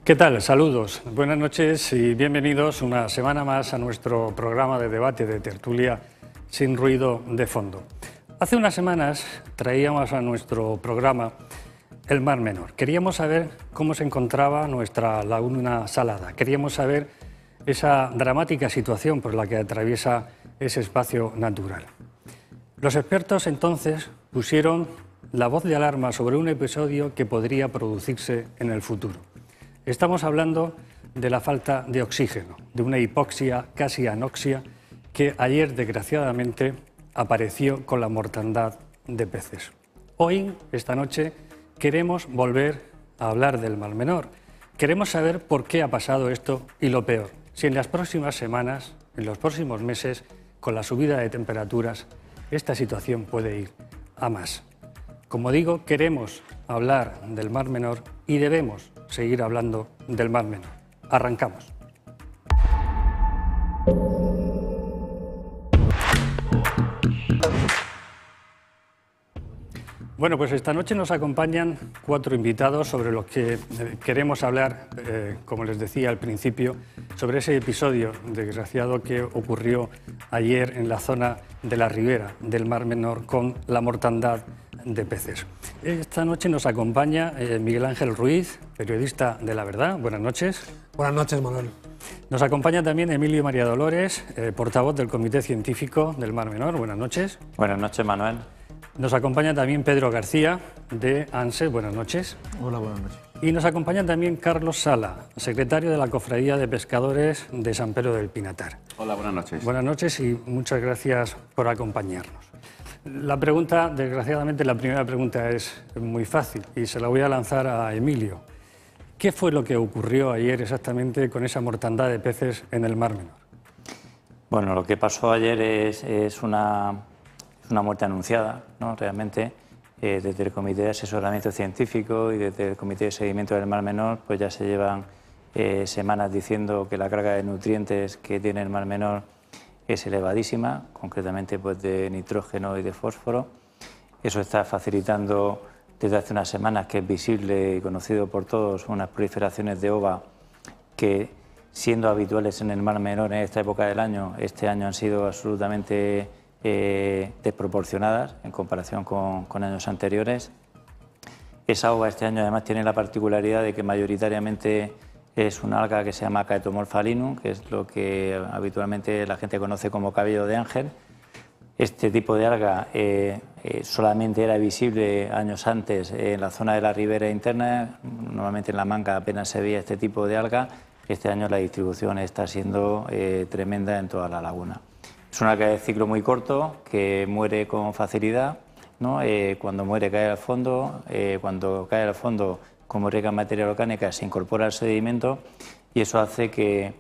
¿Qué tal? Saludos, buenas noches y bienvenidos una semana más a nuestro programa de debate de tertulia sin ruido de fondo. Hace unas semanas traíamos a nuestro programa el Mar Menor. Queríamos saber cómo se encontraba nuestra laguna salada. Queríamos saber esa dramática situación por la que atraviesa ese espacio natural. Los expertos entonces pusieron la voz de alarma sobre un episodio que podría producirse en el futuro. Estamos hablando de la falta de oxígeno, de una hipoxia, casi anoxia, que ayer desgraciadamente apareció con la mortandad de peces. Hoy, esta noche, queremos volver a hablar del Mar Menor. Queremos saber por qué ha pasado esto y lo peor, si en las próximas semanas, en los próximos meses, con la subida de temperaturas, esta situación puede ir a más. Como digo, queremos hablar del Mar Menor y debemos seguir hablando del Mar Menor. Arrancamos. Bueno, pues esta noche nos acompañan 4 invitados sobre los que queremos hablar, como les decía al principio, sobre ese episodio desgraciado que ocurrió ayer en la zona de la ribera del Mar Menor con la mortandad de peces. Esta noche nos acompaña Miguel Ángel Ruiz, periodista de La Verdad. Buenas noches. Buenas noches, Manuel. Nos acompaña también Emilio María Dolores, portavoz del Comité Científico del Mar Menor. Buenas noches. Buenas noches, Manuel. Nos acompaña también Pedro García, de ANSE. Buenas noches. Hola, buenas noches. Y nos acompaña también Carlos Sala, secretario de la Cofradía de Pescadores de San Pedro del Pinatar. Hola, buenas noches. Buenas noches y muchas gracias por acompañarnos. La pregunta, desgraciadamente, la primera pregunta es muy fácil y se la voy a lanzar a Emilio. ¿Qué fue lo que ocurrió ayer exactamente con esa mortandad de peces en el Mar Menor? Bueno, lo que pasó ayer es una muerte anunciada, ¿no? Realmente, desde el Comité de Asesoramiento Científico y desde el Comité de Seguimiento del Mar Menor, pues ya se llevan semanas diciendo que la carga de nutrientes que tiene el Mar Menor es elevadísima, concretamente pues de nitrógeno y de fósforo. Eso está facilitando desde hace unas semanas, que es visible y conocido por todos, unas proliferaciones de ova que, siendo habituales en el Mar Menor en esta época del año, este año han sido absolutamente desproporcionadas en comparación con años anteriores. Esa ova este año además tiene la particularidad de que mayoritariamente es una alga que se llama Chaetomorpha linum, que es lo que habitualmente la gente conoce como cabello de ángel. Este tipo de alga solamente era visible años antes en la zona de la ribera interna. Normalmente en la manga apenas se veía este tipo de alga. Este año la distribución está siendo tremenda en toda la laguna. Es una alga de ciclo muy corto que muere con facilidad, ¿no? Cuando muere cae al fondo, cuando cae al fondo como rica en materia orgánica se incorpora al sedimento y eso hace que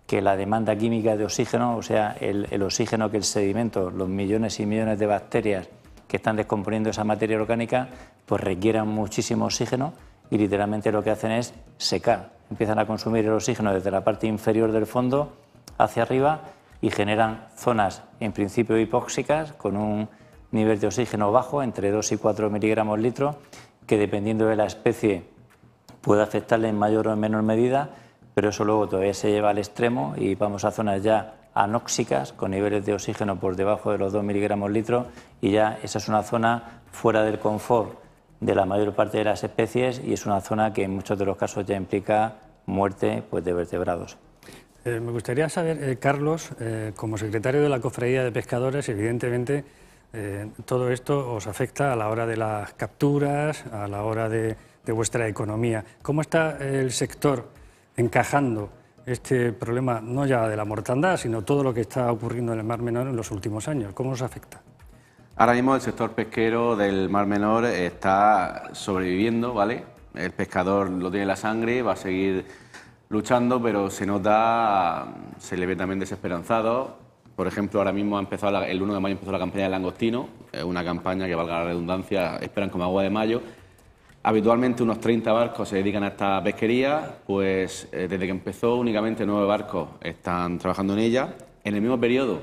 la demanda química de oxígeno, o sea, el oxígeno que el sedimento, los millones y millones de bacterias que están descomponiendo esa materia orgánica, pues requieran muchísimo oxígeno y literalmente lo que hacen es secar. Empiezan a consumir el oxígeno desde la parte inferior del fondo hacia arriba y generan zonas en principio hipóxicas con un nivel de oxígeno bajo, entre 2 y 4 miligramos litro, que dependiendo de la especie puede afectarle en mayor o en menor medida, pero eso luego todavía se lleva al extremo y vamos a zonas ya anóxicas con niveles de oxígeno por debajo de los 2 miligramos litro y ya esa es una zona fuera del confort de la mayor parte de las especies y es una zona que en muchos de los casos ya implica muerte pues, de vertebrados. Me gustaría saber, Carlos, como secretario de la Cofradía de Pescadores, evidentemente todo esto os afecta a la hora de las capturas, a la hora de vuestra economía. ¿Cómo está el sector encajando este problema, no ya de la mortandad, sino todo lo que está ocurriendo en el Mar Menor en los últimos años? ¿Cómo os afecta? Ahora mismo el sector pesquero del Mar Menor está sobreviviendo, ¿vale? El pescador lo tiene en la sangre, va a seguir luchando, pero se le ve también desesperanzado. Por ejemplo, ahora mismo el 1 de mayo empezó la campaña del langostino, una campaña que, valga la redundancia, esperan como agua de mayo. Habitualmente unos 30 barcos se dedican a esta pesquería, pues desde que empezó únicamente 9 barcos están trabajando en ella. En el mismo periodo,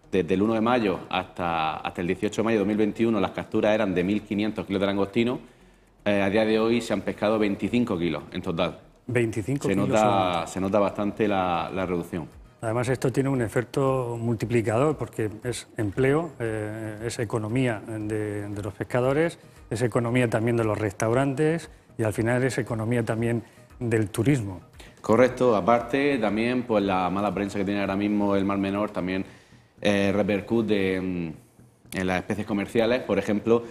desde el 1 de mayo hasta el 18 de mayo de 2021, las capturas eran de 1.500 kilos de langostino. A día de hoy se han pescado 25 kilos en total. 25 kilos. Se nota bastante la reducción. Además, esto tiene un efecto multiplicador porque es empleo, es economía de los pescadores, es economía también de los restaurantes y al final es economía también del turismo. Correcto, aparte también pues la mala prensa que tiene ahora mismo el Mar Menor también repercute en las especies comerciales. Por ejemplo,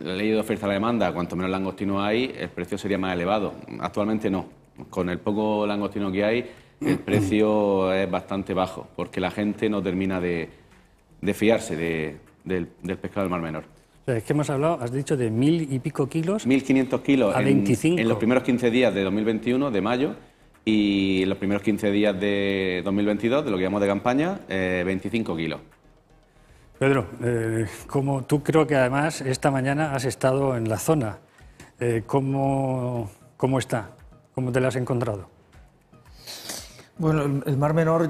la ley de oferta y la demanda, cuanto menos langostino hay, el precio sería más elevado. Actualmente no, con el poco langostino que hay, el precio es bastante bajo, porque la gente no termina de fiarse del pescado del Mar Menor. O sea, es que hemos hablado, has dicho, de 1000 y pico kilos. 1500 kilos a 25. En los primeros 15 días de 2021, de mayo, y los primeros 15 días de 2022, de lo que llamamos de campaña, 25 kilos. Pedro, como tú creo que además esta mañana has estado en la zona, ¿cómo está? ¿Cómo te la has encontrado? Bueno, el Mar Menor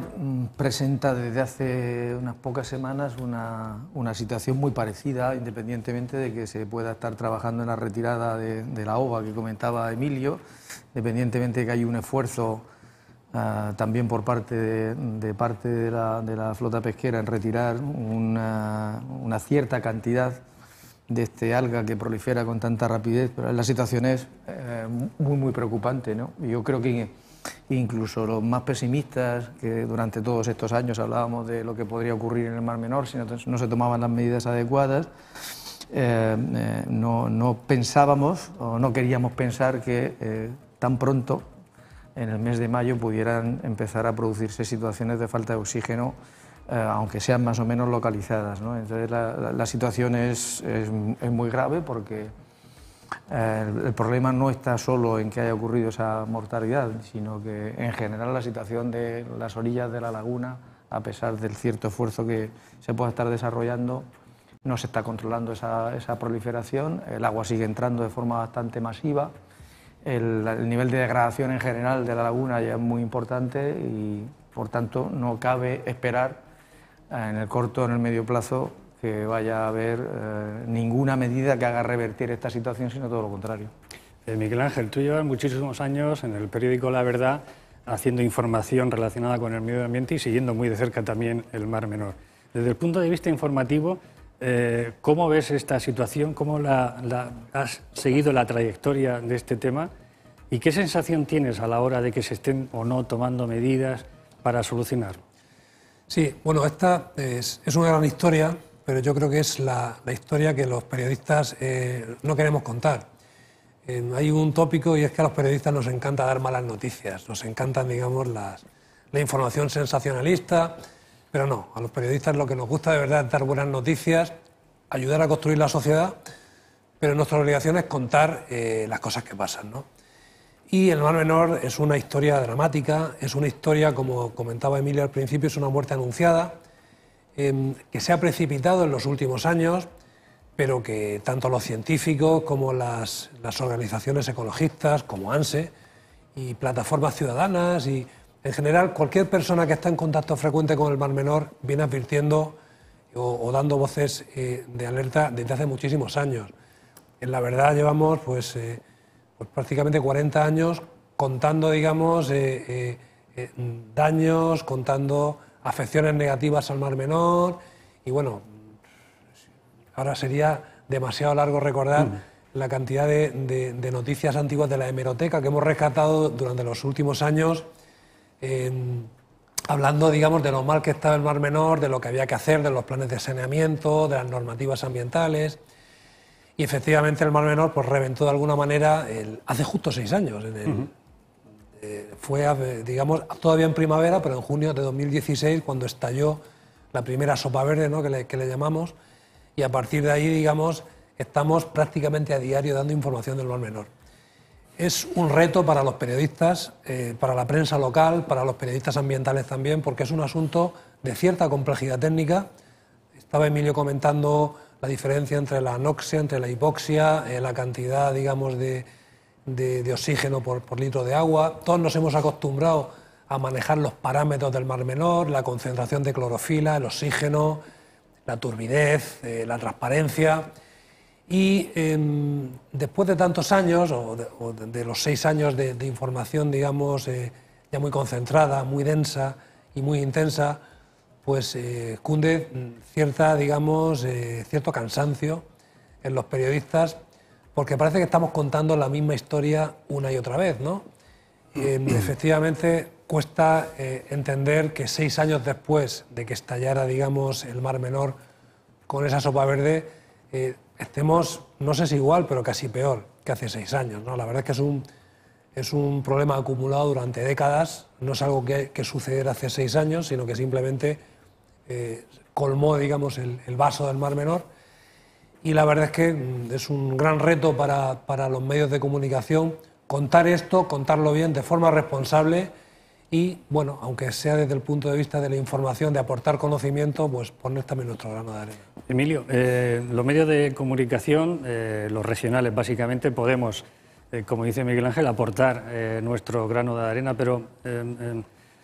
presenta desde hace unas pocas semanas una situación muy parecida, independientemente de que se pueda estar trabajando en la retirada de la ova que comentaba Emilio, independientemente de que hay un esfuerzo también por parte de la flota pesquera en retirar una cierta cantidad de este alga que prolifera con tanta rapidez, pero la situación es muy preocupante, ¿no? Yo creo que incluso los más pesimistas, que durante todos estos años hablábamos de lo que podría ocurrir en el Mar Menor si no se tomaban las medidas adecuadas, no pensábamos o no queríamos pensar que tan pronto, en el mes de mayo, pudieran empezar a producirse situaciones de falta de oxígeno, aunque sean más o menos localizadas, ¿no? Entonces la situación es muy grave porque el problema no está solo en que haya ocurrido esa mortalidad, sino que en general la situación de las orillas de la laguna, a pesar del cierto esfuerzo que se pueda estar desarrollando, no se está controlando esa proliferación, el agua sigue entrando de forma bastante masiva, el nivel de degradación en general de la laguna ya es muy importante y por tanto no cabe esperar en el corto o en el medio plazo que vaya a haber ninguna medida que haga revertir esta situación, sino todo lo contrario. Miguel Ángel, tú llevas muchísimos años en el periódico La Verdad haciendo información relacionada con el medio ambiente y siguiendo muy de cerca también el Mar Menor. Desde el punto de vista informativo, ¿cómo ves esta situación? ¿Cómo has seguido la trayectoria de este tema? ¿Y qué sensación tienes a la hora de que se estén o no tomando medidas para solucionarlo? Sí, bueno, esta es una gran historia, pero yo creo que es la historia que los periodistas no queremos contar. Hay un tópico y es que a los periodistas nos encanta dar malas noticias, nos encantan, digamos, la información sensacionalista, pero no, a los periodistas lo que nos gusta de verdad es dar buenas noticias, ayudar a construir la sociedad, pero nuestra obligación es contar las cosas que pasan, ¿no? Y el Mar Menor es una historia dramática, es una historia, como comentaba Emilio al principio, es una muerte anunciada, que se ha precipitado en los últimos años, pero que tanto los científicos como las organizaciones ecologistas, como ANSE, y plataformas ciudadanas, y en general cualquier persona que está en contacto frecuente con el Mar Menor viene advirtiendo o dando voces de alerta desde hace muchísimos años. En La Verdad llevamos pues prácticamente 40 años contando, digamos, daños, contando afecciones negativas al Mar Menor y bueno, ahora sería demasiado largo recordar la cantidad de noticias antiguas de la hemeroteca que hemos rescatado durante los últimos años, hablando, digamos, de lo mal que estaba el Mar Menor, de lo que había que hacer, de los planes de saneamiento, de las normativas ambientales. Y efectivamente el Mar Menor pues reventó de alguna manera hace justo 6 años. Fue, digamos, todavía en primavera, pero en junio de 2016, cuando estalló la primera sopa verde, ¿no?, que le llamamos, y a partir de ahí, digamos, estamos prácticamente a diario dando información del Mar Menor. Es un reto para los periodistas, para la prensa local, para los periodistas ambientales también, porque es un asunto de cierta complejidad técnica. Estaba Emilio comentando la diferencia entre la anoxia, entre la hipoxia, la cantidad, digamos, de oxígeno por litro de agua. Todos nos hemos acostumbrado a manejar los parámetros del Mar Menor, la concentración de clorofila, el oxígeno, la turbidez, la transparencia. Y después de tantos años, o de los 6 años de información, digamos, ya muy concentrada, muy densa y muy intensa, pues cunde cierto cansancio en los periodistas, porque parece que estamos contando la misma historia una y otra vez, ¿no? Efectivamente, cuesta entender que 6 años después de que estallara, digamos, el Mar Menor con esa sopa verde, estemos, no sé si igual, pero casi peor que hace 6 años, ¿no? La verdad es que es un problema acumulado durante décadas, no es algo que sucediera hace 6 años, sino que simplemente colmó, digamos, el vaso del Mar Menor. Y la verdad es que es un gran reto para los medios de comunicación contar esto, contarlo bien, de forma responsable y, bueno, aunque sea desde el punto de vista de la información, de aportar conocimiento, pues poner también nuestro grano de arena. Emilio, los medios de comunicación, los regionales básicamente, podemos, como dice Miguel Ángel, aportar nuestro grano de arena, pero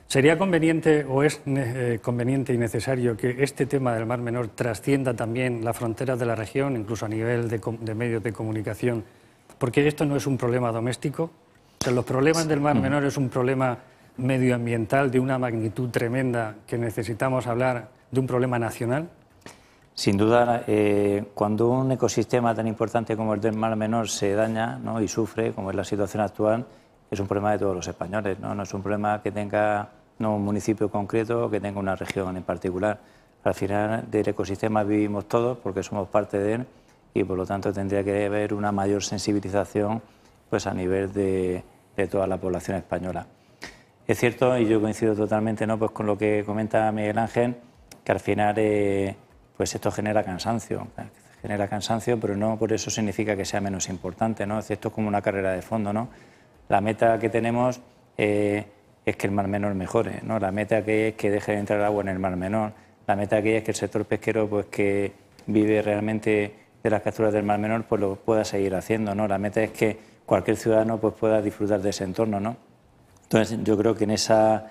¿sería conveniente o es conveniente y necesario que este tema del Mar Menor trascienda también las fronteras de la región, incluso a nivel de medios de comunicación? Porque esto no es un problema doméstico. O sea, los problemas del Mar Menor es un problema medioambiental de una magnitud tremenda que necesitamos hablar de un problema nacional. Sin duda, cuando un ecosistema tan importante como el del Mar Menor se daña, ¿no?, y sufre, como es la situación actual, es un problema de todos los españoles, ¿no? No es un problema que tenga un municipio concreto o que tenga una región en particular. Al final del ecosistema vivimos todos porque somos parte de él y por lo tanto tendría que haber una mayor sensibilización, pues, a nivel de toda la población española. Es cierto, y yo coincido totalmente, ¿no?, pues con lo que comenta Miguel Ángel, que al final pues esto genera cansancio, pero no por eso significa que sea menos importante, ¿no? Esto es como una carrera de fondo, ¿no? La meta que tenemos es que el Mar Menor mejore, ¿no? La meta que es que deje de entrar agua en el Mar Menor, la meta que es que el sector pesquero, pues, que vive realmente de las capturas del Mar Menor, pues lo pueda seguir haciendo, ¿no? La meta es que cualquier ciudadano, pues, pueda disfrutar de ese entorno, ¿no? Entonces yo creo que en esa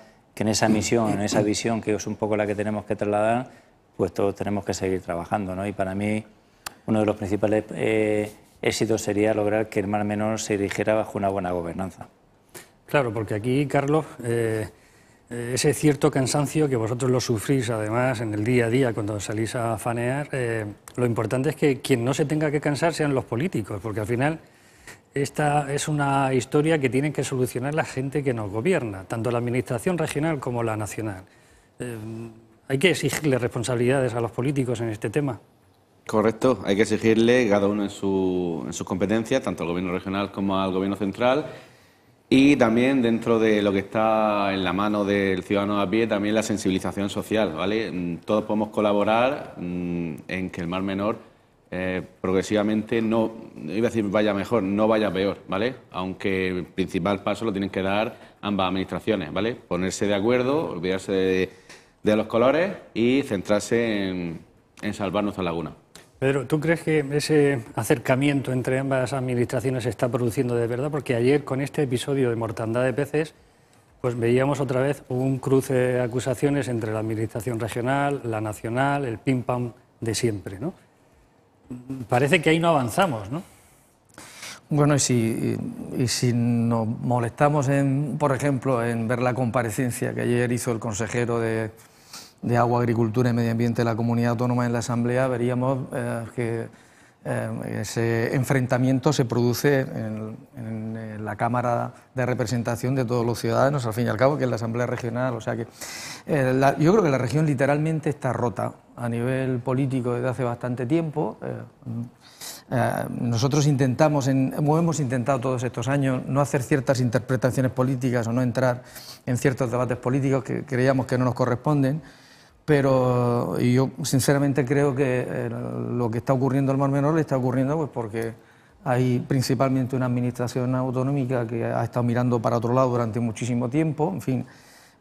misión, en esa visión, que es un poco la que tenemos que trasladar, pues todos tenemos que seguir trabajando, ¿no? Y para mí uno de los principales éxitos sería lograr que el Mar Menor se dirigiera bajo una buena gobernanza. Claro, porque aquí, Carlos, ese cierto cansancio que vosotros lo sufrís además en el día a día cuando salís a fanear, lo importante es que quien no se tenga que cansar sean los políticos, porque al final esta es una historia que tienen que solucionar la gente que nos gobierna, tanto la administración regional como la nacional. ¿Hay que exigirle responsabilidades a los políticos en este tema? Correcto, hay que exigirle cada uno en sus competencias, tanto al gobierno regional como al gobierno central, y también dentro de lo que está en la mano del ciudadano a pie, también la sensibilización social, ¿vale? Todos podemos colaborar en que el Mar Menor progresivamente no, iba a decir vaya mejor, no vaya peor, ¿vale? Aunque el principal paso lo tienen que dar ambas administraciones, ¿vale? Ponerse de acuerdo, olvidarse de los colores y centrarse en salvar nuestra laguna. Pedro, ¿tú crees que ese acercamiento entre ambas administraciones se está produciendo de verdad? Porque ayer, con este episodio de mortandad de peces, pues veíamos otra vez un cruce de acusaciones entre la administración regional, la nacional, el pim-pam de siempre, ¿no? Parece que ahí no avanzamos, ¿no? Bueno, y si nos molestamos, por ejemplo, en ver la comparecencia que ayer hizo el consejero de Agua, Agricultura y Medio Ambiente de la Comunidad Autónoma en la Asamblea, veríamos que ese enfrentamiento se produce en la Cámara de Representación de todos los ciudadanos, al fin y al cabo, que es la Asamblea Regional. O sea que yo creo que la región literalmente está rota a nivel político desde hace bastante tiempo. Nosotros hemos intentado todos estos años no hacer ciertas interpretaciones políticas o no entrar en ciertos debates políticos que creíamos que no nos corresponden, pero yo sinceramente creo que lo que está ocurriendo en el Mar Menor le está ocurriendo pues porque hay principalmente una administración autonómica que ha estado mirando para otro lado durante muchísimo tiempo. En fin,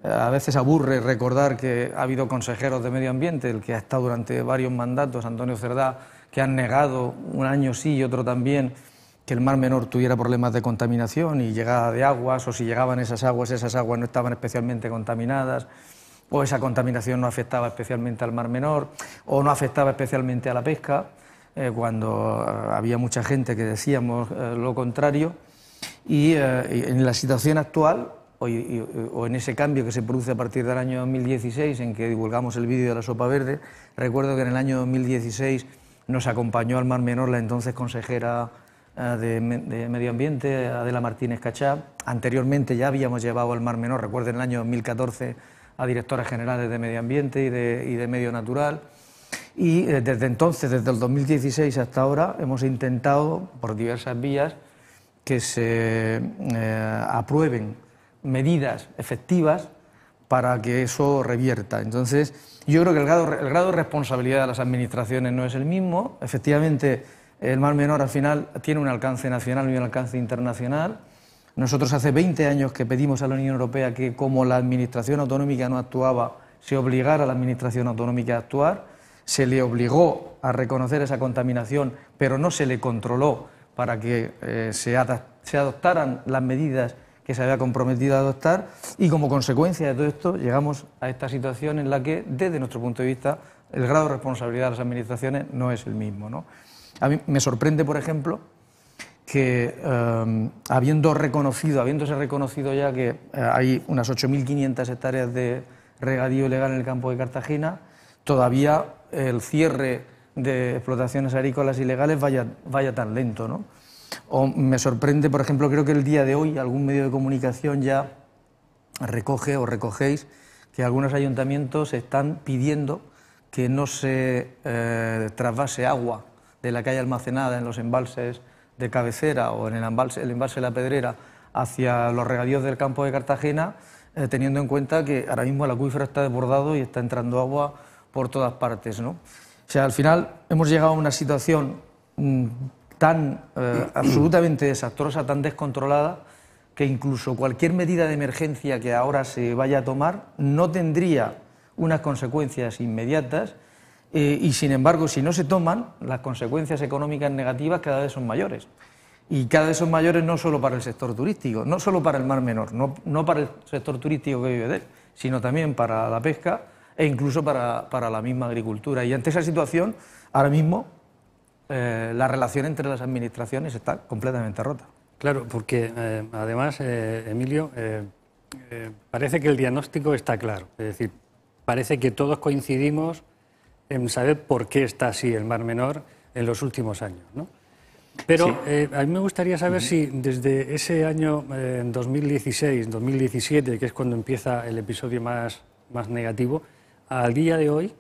a veces aburre recordar que ha habido consejeros de medio ambiente, el que ha estado durante varios mandatos, Antonio Cerdá, que han negado un año sí y otro también que el Mar Menor tuviera problemas de contaminación y llegada de aguas, o si llegaban esas aguas no estaban especialmente contaminadas, o esa contaminación no afectaba especialmente al Mar Menor, o no afectaba especialmente a la pesca. cuando había mucha gente que decíamos lo contrario, y en la situación actual, o en ese cambio que se produce a partir del año 2016, en que divulgamos el vídeo de la sopa verde, recuerdo que en el año 2016 nos acompañó al Mar Menor la entonces consejera de Medio Ambiente, Adela Martínez Cachá. Anteriormente ya habíamos llevado al Mar Menor, recuerden, en el año 2014 a directores generales de Medio Ambiente y de Medio Natural. Y desde entonces, desde el 2016 hasta ahora, hemos intentado, por diversas vías, que se aprueben medidas efectivas para que eso revierta. Entonces, yo creo que el grado de responsabilidad de las administraciones no es el mismo. Efectivamente, el Mar Menor al final tiene un alcance nacional y un alcance internacional. Nosotros hace 20 años que pedimos a la Unión Europea que, como la administración autonómica no actuaba, se obligara a la administración autonómica a actuar. Se le obligó a reconocer esa contaminación, pero no se le controló para que se adoptaran las medidas que se había comprometido a adoptar, y como consecuencia de todo esto llegamos a esta situación en la que, desde nuestro punto de vista, el grado de responsabilidad de las administraciones no es el mismo, ¿no? A mí me sorprende, por ejemplo, que habiéndose reconocido ya que hay unas 8.500 hectáreas de regadío ilegal en el campo de Cartagena, todavía el cierre de explotaciones agrícolas ilegales vaya tan lento, ¿no? O me sorprende, por ejemplo, creo que el día de hoy algún medio de comunicación ya recoge o recogéis que algunos ayuntamientos están pidiendo que no se trasvase agua de la que hay almacenada en los embalses de cabecera o en el embalse de la Pedrera hacia los regadíos del campo de Cartagena, teniendo en cuenta que ahora mismo el acuífero está desbordado y está entrando agua por todas partes, ¿no? O sea, al final hemos llegado a una situación tan absolutamente desastrosa, tan descontrolada, que incluso cualquier medida de emergencia que ahora se vaya a tomar no tendría unas consecuencias inmediatas, y sin embargo, si no se toman, las consecuencias económicas negativas cada vez son mayores. Y cada vez son mayores no solo para el sector turístico, no solo para el Mar Menor, no para el sector turístico que vive de él, sino también para la pesca e incluso para la misma agricultura. Y ante esa situación, ahora mismo, la relación entre las administraciones está completamente rota. Claro, porque además, Emilio, parece que el diagnóstico está claro. Es decir, parece que todos coincidimos en saber por qué está así el Mar Menor en los últimos años, ¿no? Pero sí, a mí me gustaría saber si desde ese año 2016, 2017, que es cuando empieza el episodio más negativo, al día de hoy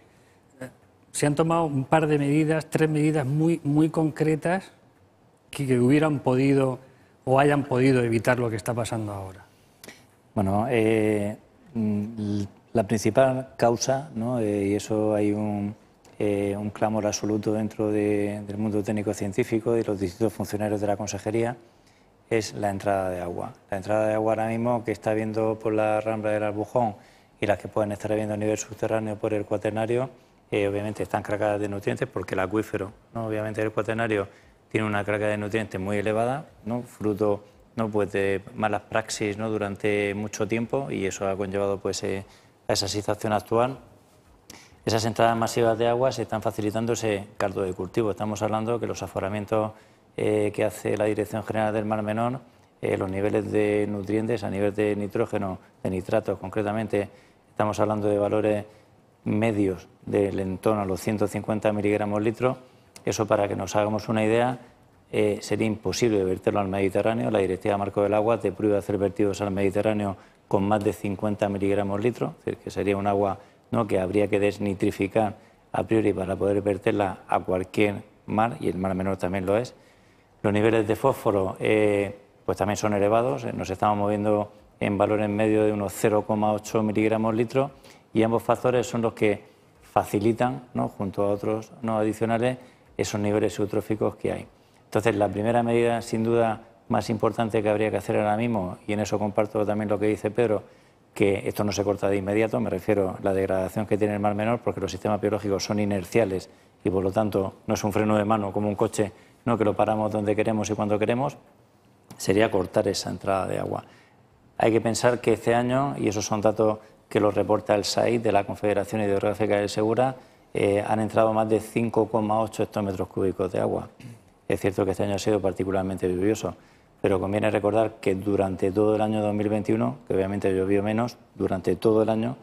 se han tomado un par de medidas, 3 medidas muy concretas que hubieran podido o hayan podido evitar lo que está pasando ahora. Bueno, la principal causa, ¿no? Y eso hay un clamor absoluto dentro del mundo técnico-científico y de los distintos funcionarios de la consejería, es la entrada de agua. La entrada de agua ahora mismo que está habiendo por la Rambla del Albujón y las que pueden estar habiendo a nivel subterráneo por el Cuaternario, obviamente están cargadas de nutrientes porque el acuífero, ¿no? Obviamente el Cuaternario tiene una carga de nutrientes muy elevada, ¿no? Fruto, ¿no? Pues de malas praxis, ¿no? Durante mucho tiempo, y eso ha conllevado pues, a esa situación actual. Esas entradas masivas de agua se están facilitando ese caldo de cultivo. Estamos hablando que los aforamientos que hace la Dirección General del Mar Menor, los niveles de nutrientes a nivel de nitrógeno, de nitratos concretamente, estamos hablando de valores medios del entorno a los 150 miligramos litro. Eso, para que nos hagamos una idea, sería imposible verterlo al Mediterráneo. La Directiva Marco del Agua te prohíbe hacer vertidos al Mediterráneo con más de 50 miligramos litro, es decir, que sería un agua, ¿no? Que habría que desnitrificar a priori para poder verterla a cualquier mar, y el Mar Menor también lo es. Los niveles de fósforo pues también son elevados, nos estamos moviendo en valores medios de unos 0,8 miligramos litro, y ambos factores son los que facilitan, ¿no? Junto a otros, ¿no? Adicionales, esos niveles eutróficos que hay. Entonces, la primera medida, sin duda, más importante que habría que hacer ahora mismo, y en eso comparto también lo que dice Pedro, que esto no se corta de inmediato, me refiero a la degradación que tiene el Mar Menor, porque los sistemas biológicos son inerciales y por lo tanto no es un freno de mano como un coche, no, que lo paramos donde queremos y cuando queremos, sería cortar esa entrada de agua. Hay que pensar que este año, y esos son datos que los reporta el SAID de la Confederación Hidrográfica del Segura, han entrado más de 5,8 hectómetros cúbicos de agua. Es cierto que este año ha sido particularmente lluvioso, pero conviene recordar que durante todo el año 2021, que obviamente llovió menos, durante todo el año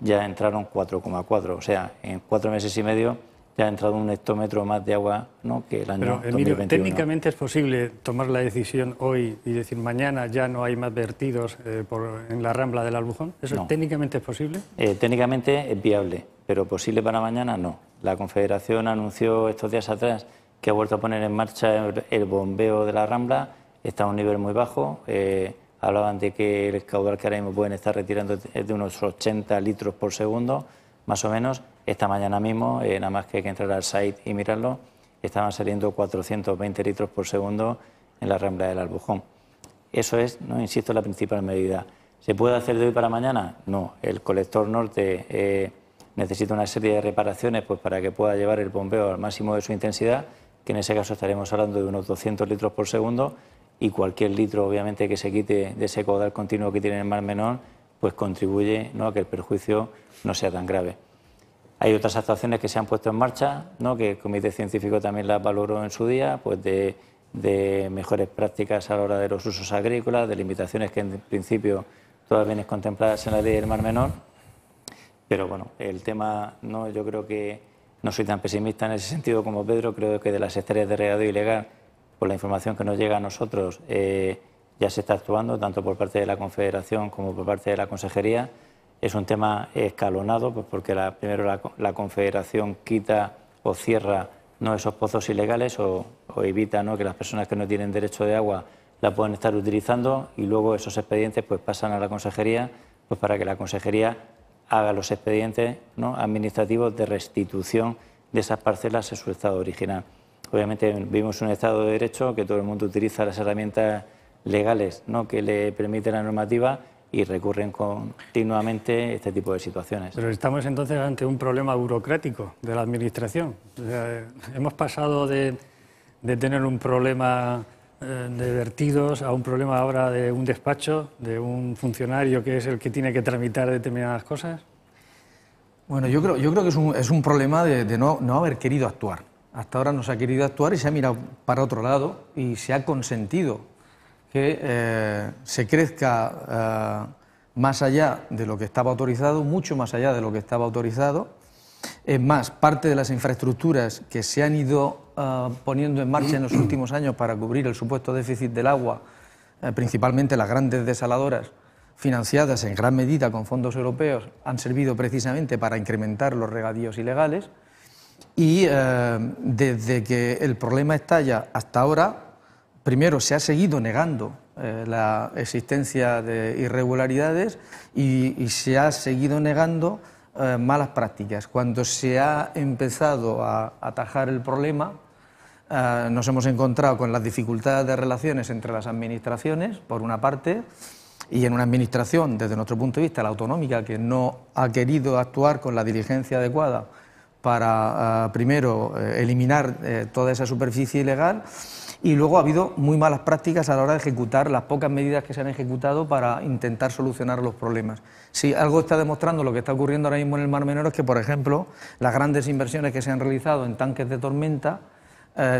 ya entraron 4,4, o sea, en 4 meses y medio ya ha entrado un hectómetro más de agua, ¿no?, que el año Pero, Emilio, 2021. ¿técnicamente es posible tomar la decisión hoy y decir mañana ya no hay más vertidos en la Rambla del Albujón? ¿Eso No. técnicamente es posible? Técnicamente es viable, pero posible para mañana no. La Confederación anunció estos días atrás que ha vuelto a poner en marcha el bombeo de la Rambla, está a un nivel muy bajo. Hablaban de que el caudal que ahora mismo pueden estar retirando es de unos 80 litros por segundo, más o menos. Esta mañana mismo, nada más que hay que entrar al site y mirarlo, estaban saliendo 420 litros por segundo en la Rambla del Albujón. Eso es, no insisto, la principal medida. ¿Se puede hacer de hoy para mañana? No. El colector norte necesita una serie de reparaciones pues, para que pueda llevar el bombeo al máximo de su intensidad, que en ese caso estaremos hablando de unos 200 litros por segundo, y cualquier litro, obviamente, que se quite de ese caudal continuo que tiene en el Mar Menor, pues contribuye, ¿no?, a que el perjuicio no sea tan grave. Hay otras actuaciones que se han puesto en marcha, ¿no?, que el Comité Científico también las valoró en su día, pues de mejores prácticas a la hora de los usos agrícolas, de limitaciones que en principio todas vienen contempladas en la ley del Mar Menor. Pero bueno, el tema, no, yo creo que no soy tan pesimista en ese sentido como Pedro. Creo que de las hectáreas de regadío ilegal, por la información que nos llega a nosotros, ya se está actuando, tanto por parte de la Confederación como por parte de la Consejería. Es un tema escalonado, pues porque primero la Confederación quita o cierra, ¿no?, esos pozos ilegales o evita, ¿no?, que las personas que no tienen derecho de agua la puedan estar utilizando, y luego esos expedientes pues pasan a la Consejería, pues para que la Consejería haga los expedientes, ¿no?, administrativos de restitución de esas parcelas en su estado original. Obviamente vivimos un estado de derecho, que todo el mundo utiliza las herramientas legales, ¿no?, que le permite la normativa, y recurren continuamente este tipo de situaciones. Pero estamos entonces ante un problema burocrático de la Administración. O sea, hemos pasado de tener un problema de vertidos a un problema ahora de un despacho, de un funcionario que es el que tiene que tramitar determinadas cosas. Bueno, yo creo que es un problema de no haber querido actuar. Hasta ahora no se ha querido actuar y se ha mirado para otro lado y se ha consentido que se crezca más allá de lo que estaba autorizado, mucho más allá de lo que estaba autorizado. Es más, parte de las infraestructuras que se han ido poniendo en marcha en los últimos años para cubrir el supuesto déficit del agua, principalmente las grandes desaladoras, financiadas en gran medida con fondos europeos, han servido precisamente para incrementar los regadíos ilegales. Y desde que el problema estalla hasta ahora, primero se ha seguido negando la existencia de irregularidades y se ha seguido negando malas prácticas. Cuando se ha empezado a atajar el problema, nos hemos encontrado con las dificultades de relaciones entre las administraciones, por una parte, y en una administración, desde nuestro punto de vista, la autonómica, que no ha querido actuar con la diligencia adecuada para, primero, eliminar toda esa superficie ilegal, y luego ha habido muy malas prácticas a la hora de ejecutar las pocas medidas que se han ejecutado para intentar solucionar los problemas. Si algo está demostrando lo que está ocurriendo ahora mismo en el Mar Menor es que, por ejemplo, las grandes inversiones que se han realizado en tanques de tormenta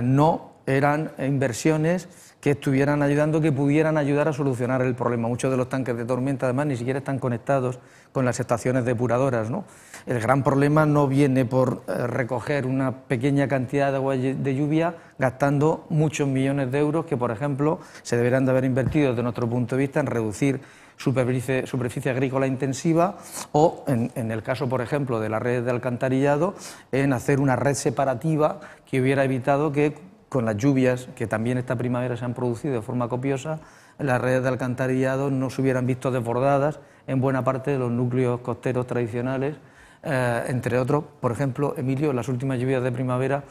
no eran inversiones que estuvieran ayudando, que pudieran ayudar a solucionar el problema. Muchos de los tanques de tormenta, además, ni siquiera están conectados con las estaciones depuradoras, ¿no? El gran problema no viene por recoger una pequeña cantidad de agua de lluvia gastando muchos millones de euros que, por ejemplo, se deberían de haber invertido desde nuestro punto de vista en reducir superficie agrícola intensiva o, en el caso, por ejemplo, de las redes de alcantarillado, en hacer una red separativa que hubiera evitado que, con las lluvias que también esta primavera se han producido de forma copiosa, las redes de alcantarillado no se hubieran visto desbordadas en buena parte de los núcleos costeros tradicionales, entre otros. Por ejemplo, Emilio, en las últimas lluvias de primavera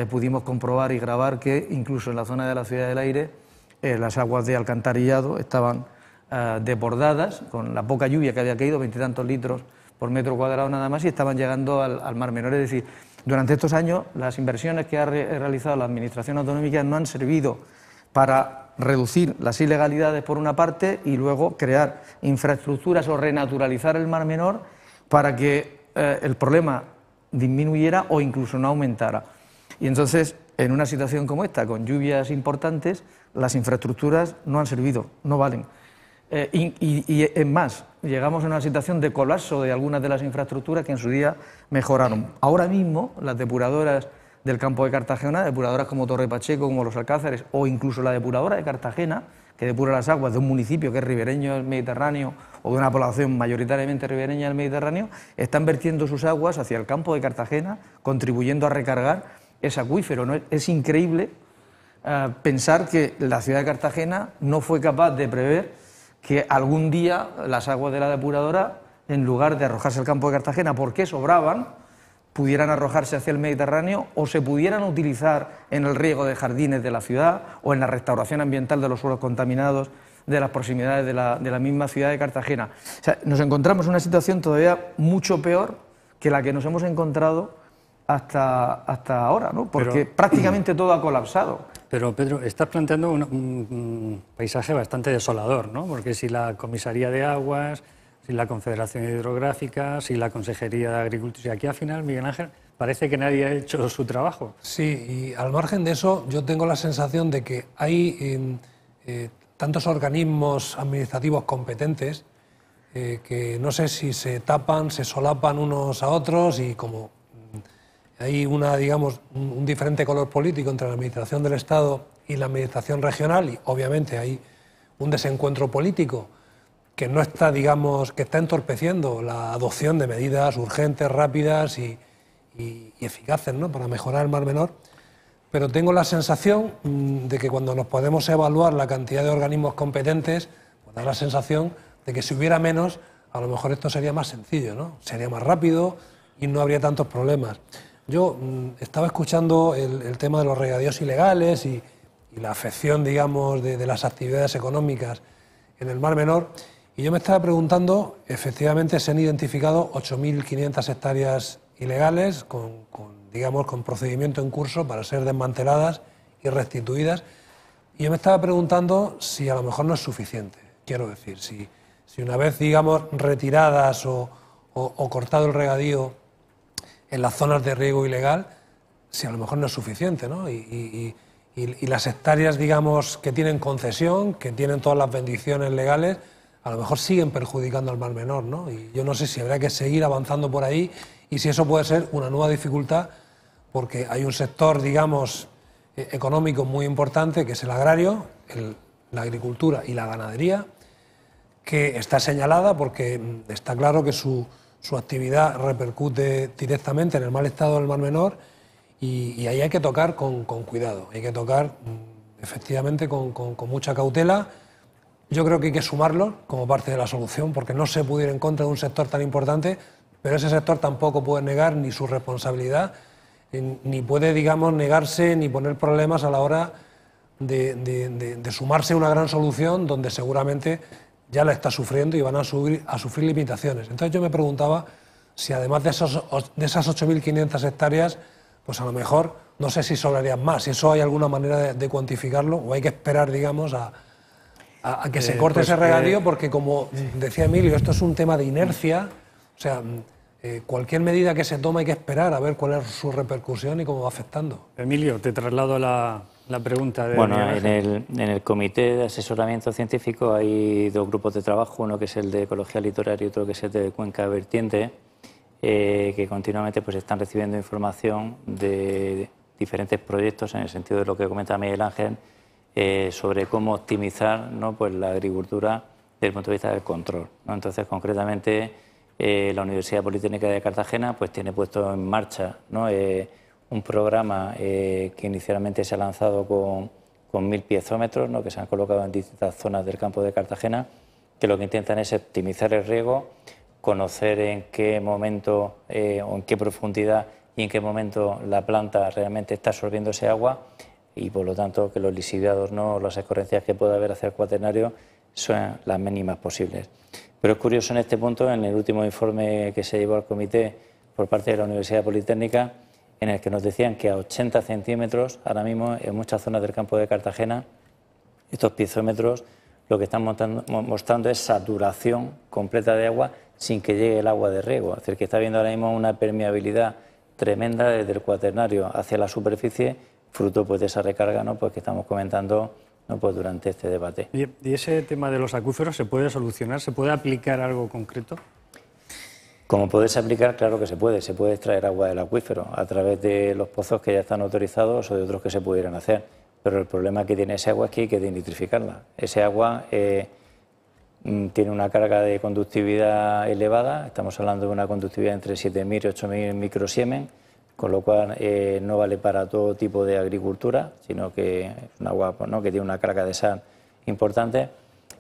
pudimos comprobar y grabar que incluso en la zona de la Ciudad del Aire las aguas de alcantarillado estaban desbordadas, con la poca lluvia que había caído, 20 y tantos litros por metro cuadrado nada más, y estaban llegando al Mar Menor. Es decir, durante estos años las inversiones que ha realizado la Administración autonómica no han servido para reducir las ilegalidades por una parte y luego crear infraestructuras o renaturalizar el Mar Menor para que el problema disminuyera o incluso no aumentara. Y entonces, en una situación como esta, con lluvias importantes, las infraestructuras no han servido, no valen. Y es más, llegamos a una situación de colapso de algunas de las infraestructuras que en su día mejoraron. Ahora mismo, las depuradoras del campo de Cartagena, depuradoras como Torre Pacheco, como Los Alcázares, o incluso la depuradora de Cartagena, que depura las aguas de un municipio que es ribereño del Mediterráneo o de una población mayoritariamente ribereña del Mediterráneo, están vertiendo sus aguas hacia el campo de Cartagena, contribuyendo a recargar ese acuífero, ¿no? Es increíble pensar que la ciudad de Cartagena no fue capaz de prever que algún día las aguas de la depuradora, en lugar de arrojarse al campo de Cartagena porque sobraban, pudieran arrojarse hacia el Mediterráneo o se pudieran utilizar en el riego de jardines de la ciudad o en la restauración ambiental de los suelos contaminados de las proximidades de la misma ciudad de Cartagena. O sea, nos encontramos en una situación todavía mucho peor que la que nos hemos encontrado hasta ahora, ¿no? Porque prácticamente todo ha colapsado. Pero, Pedro, estás planteando un paisaje bastante desolador, ¿no? Porque si la Comisaría de Aguas, si la Confederación Hidrográfica, si la Consejería de Agricultura... Y aquí al final, Miguel Ángel, parece que nadie ha hecho su trabajo. Sí, y al margen de eso, yo tengo la sensación de que hay tantos organismos administrativos competentes que no sé si se tapan, se solapan unos a otros y como hay digamos, un diferente color político entre la Administración del Estado y la Administración regional y obviamente hay un desencuentro político que no está, digamos, que está entorpeciendo la adopción de medidas urgentes, rápidas y eficaces, ¿no?, para mejorar el Mar Menor, pero tengo la sensación de que cuando nos podemos evaluar la cantidad de organismos competentes, pues da la sensación de que si hubiera menos, a lo mejor esto sería más sencillo, ¿no? Sería más rápido y no habría tantos problemas. Yo estaba escuchando el tema de los regadíos ilegales y la afección, digamos, de las actividades económicas en el Mar Menor, y yo me estaba preguntando, efectivamente se han identificado 8.500 hectáreas ilegales con procedimiento en curso para ser desmanteladas y restituidas, y yo me estaba preguntando si a lo mejor no es suficiente. Quiero decir, si una vez, digamos, retiradas o cortado el regadío en las zonas de riego ilegal, si a lo mejor no es suficiente, ¿no? Y las hectáreas, digamos, que tienen concesión, que tienen todas las bendiciones legales, a lo mejor siguen perjudicando al Mar Menor, ¿no? Y yo no sé si habrá que seguir avanzando por ahí y si eso puede ser una nueva dificultad, porque hay un sector, digamos, económico muy importante, que es el agrario, la agricultura y la ganadería, que está señalada porque está claro que su actividad repercute directamente en el mal estado del Mar Menor y ahí hay que tocar con cuidado, hay que tocar efectivamente con mucha cautela. Yo creo que hay que sumarlo como parte de la solución, porque no se puede ir en contra de un sector tan importante, pero ese sector tampoco puede negar ni su responsabilidad, ni puede, digamos, negarse ni poner problemas a la hora de sumarse a una gran solución donde seguramente ya la está sufriendo y van a sufrir limitaciones. Entonces yo me preguntaba si además de esas 8.500 hectáreas, pues a lo mejor, no sé si sobrarían más, si eso hay alguna manera de cuantificarlo o hay que esperar, digamos, a que se corte ese regadío, porque como decía Emilio, esto es un tema de inercia, o sea, cualquier medida que se tome hay que esperar a ver cuál es su repercusión y cómo va afectando. Emilio, te traslado la pregunta. Bueno, en el Comité de Asesoramiento Científico hay dos grupos de trabajo, uno que es el de Ecología Litoral y otro que es el de Cuenca Vertiente, que continuamente pues están recibiendo información de diferentes proyectos en el sentido de lo que comenta Miguel Ángel, sobre cómo optimizar, ¿no?, pues la agricultura desde el punto de vista del control, ¿no? Entonces, concretamente, la Universidad Politécnica de Cartagena pues tiene puesto en marcha, ¿no?, un programa que inicialmente se ha lanzado con 1.000 piezómetros, ¿no?, que se han colocado en distintas zonas del campo de Cartagena, que lo que intentan es optimizar el riego, conocer en qué momento o en qué profundidad y en qué momento la planta realmente está absorbiendo ese agua y, por lo tanto, que los lisiviados, ¿no?, las escorrencias que pueda haber hacia el cuaternario sean las mínimas posibles. Pero es curioso en este punto, en el último informe que se llevó al comité por parte de la Universidad Politécnica, en el que nos decían que a 80 centímetros, ahora mismo en muchas zonas del campo de Cartagena, estos piezómetros lo que están mostrando es saturación completa de agua sin que llegue el agua de riego. Es decir, que está habiendo ahora mismo una permeabilidad tremenda desde el cuaternario hacia la superficie, fruto pues, de esa recarga, ¿no? Pues, que estamos comentando, ¿no? Pues, durante este debate. ¿Y ese tema de los acuíferos se puede solucionar? ¿Se puede aplicar algo concreto? Como puedes aplicar, claro que se puede extraer agua del acuífero a través de los pozos que ya están autorizados o de otros que se pudieran hacer, pero el problema que tiene ese agua es que hay que denitrificarla. Ese agua tiene una carga de conductividad elevada, estamos hablando de una conductividad entre 7.000 y 8.000 microsiemens, con lo cual no vale para todo tipo de agricultura, sino que es un agua, pues, ¿no? que tiene una carga de sal importante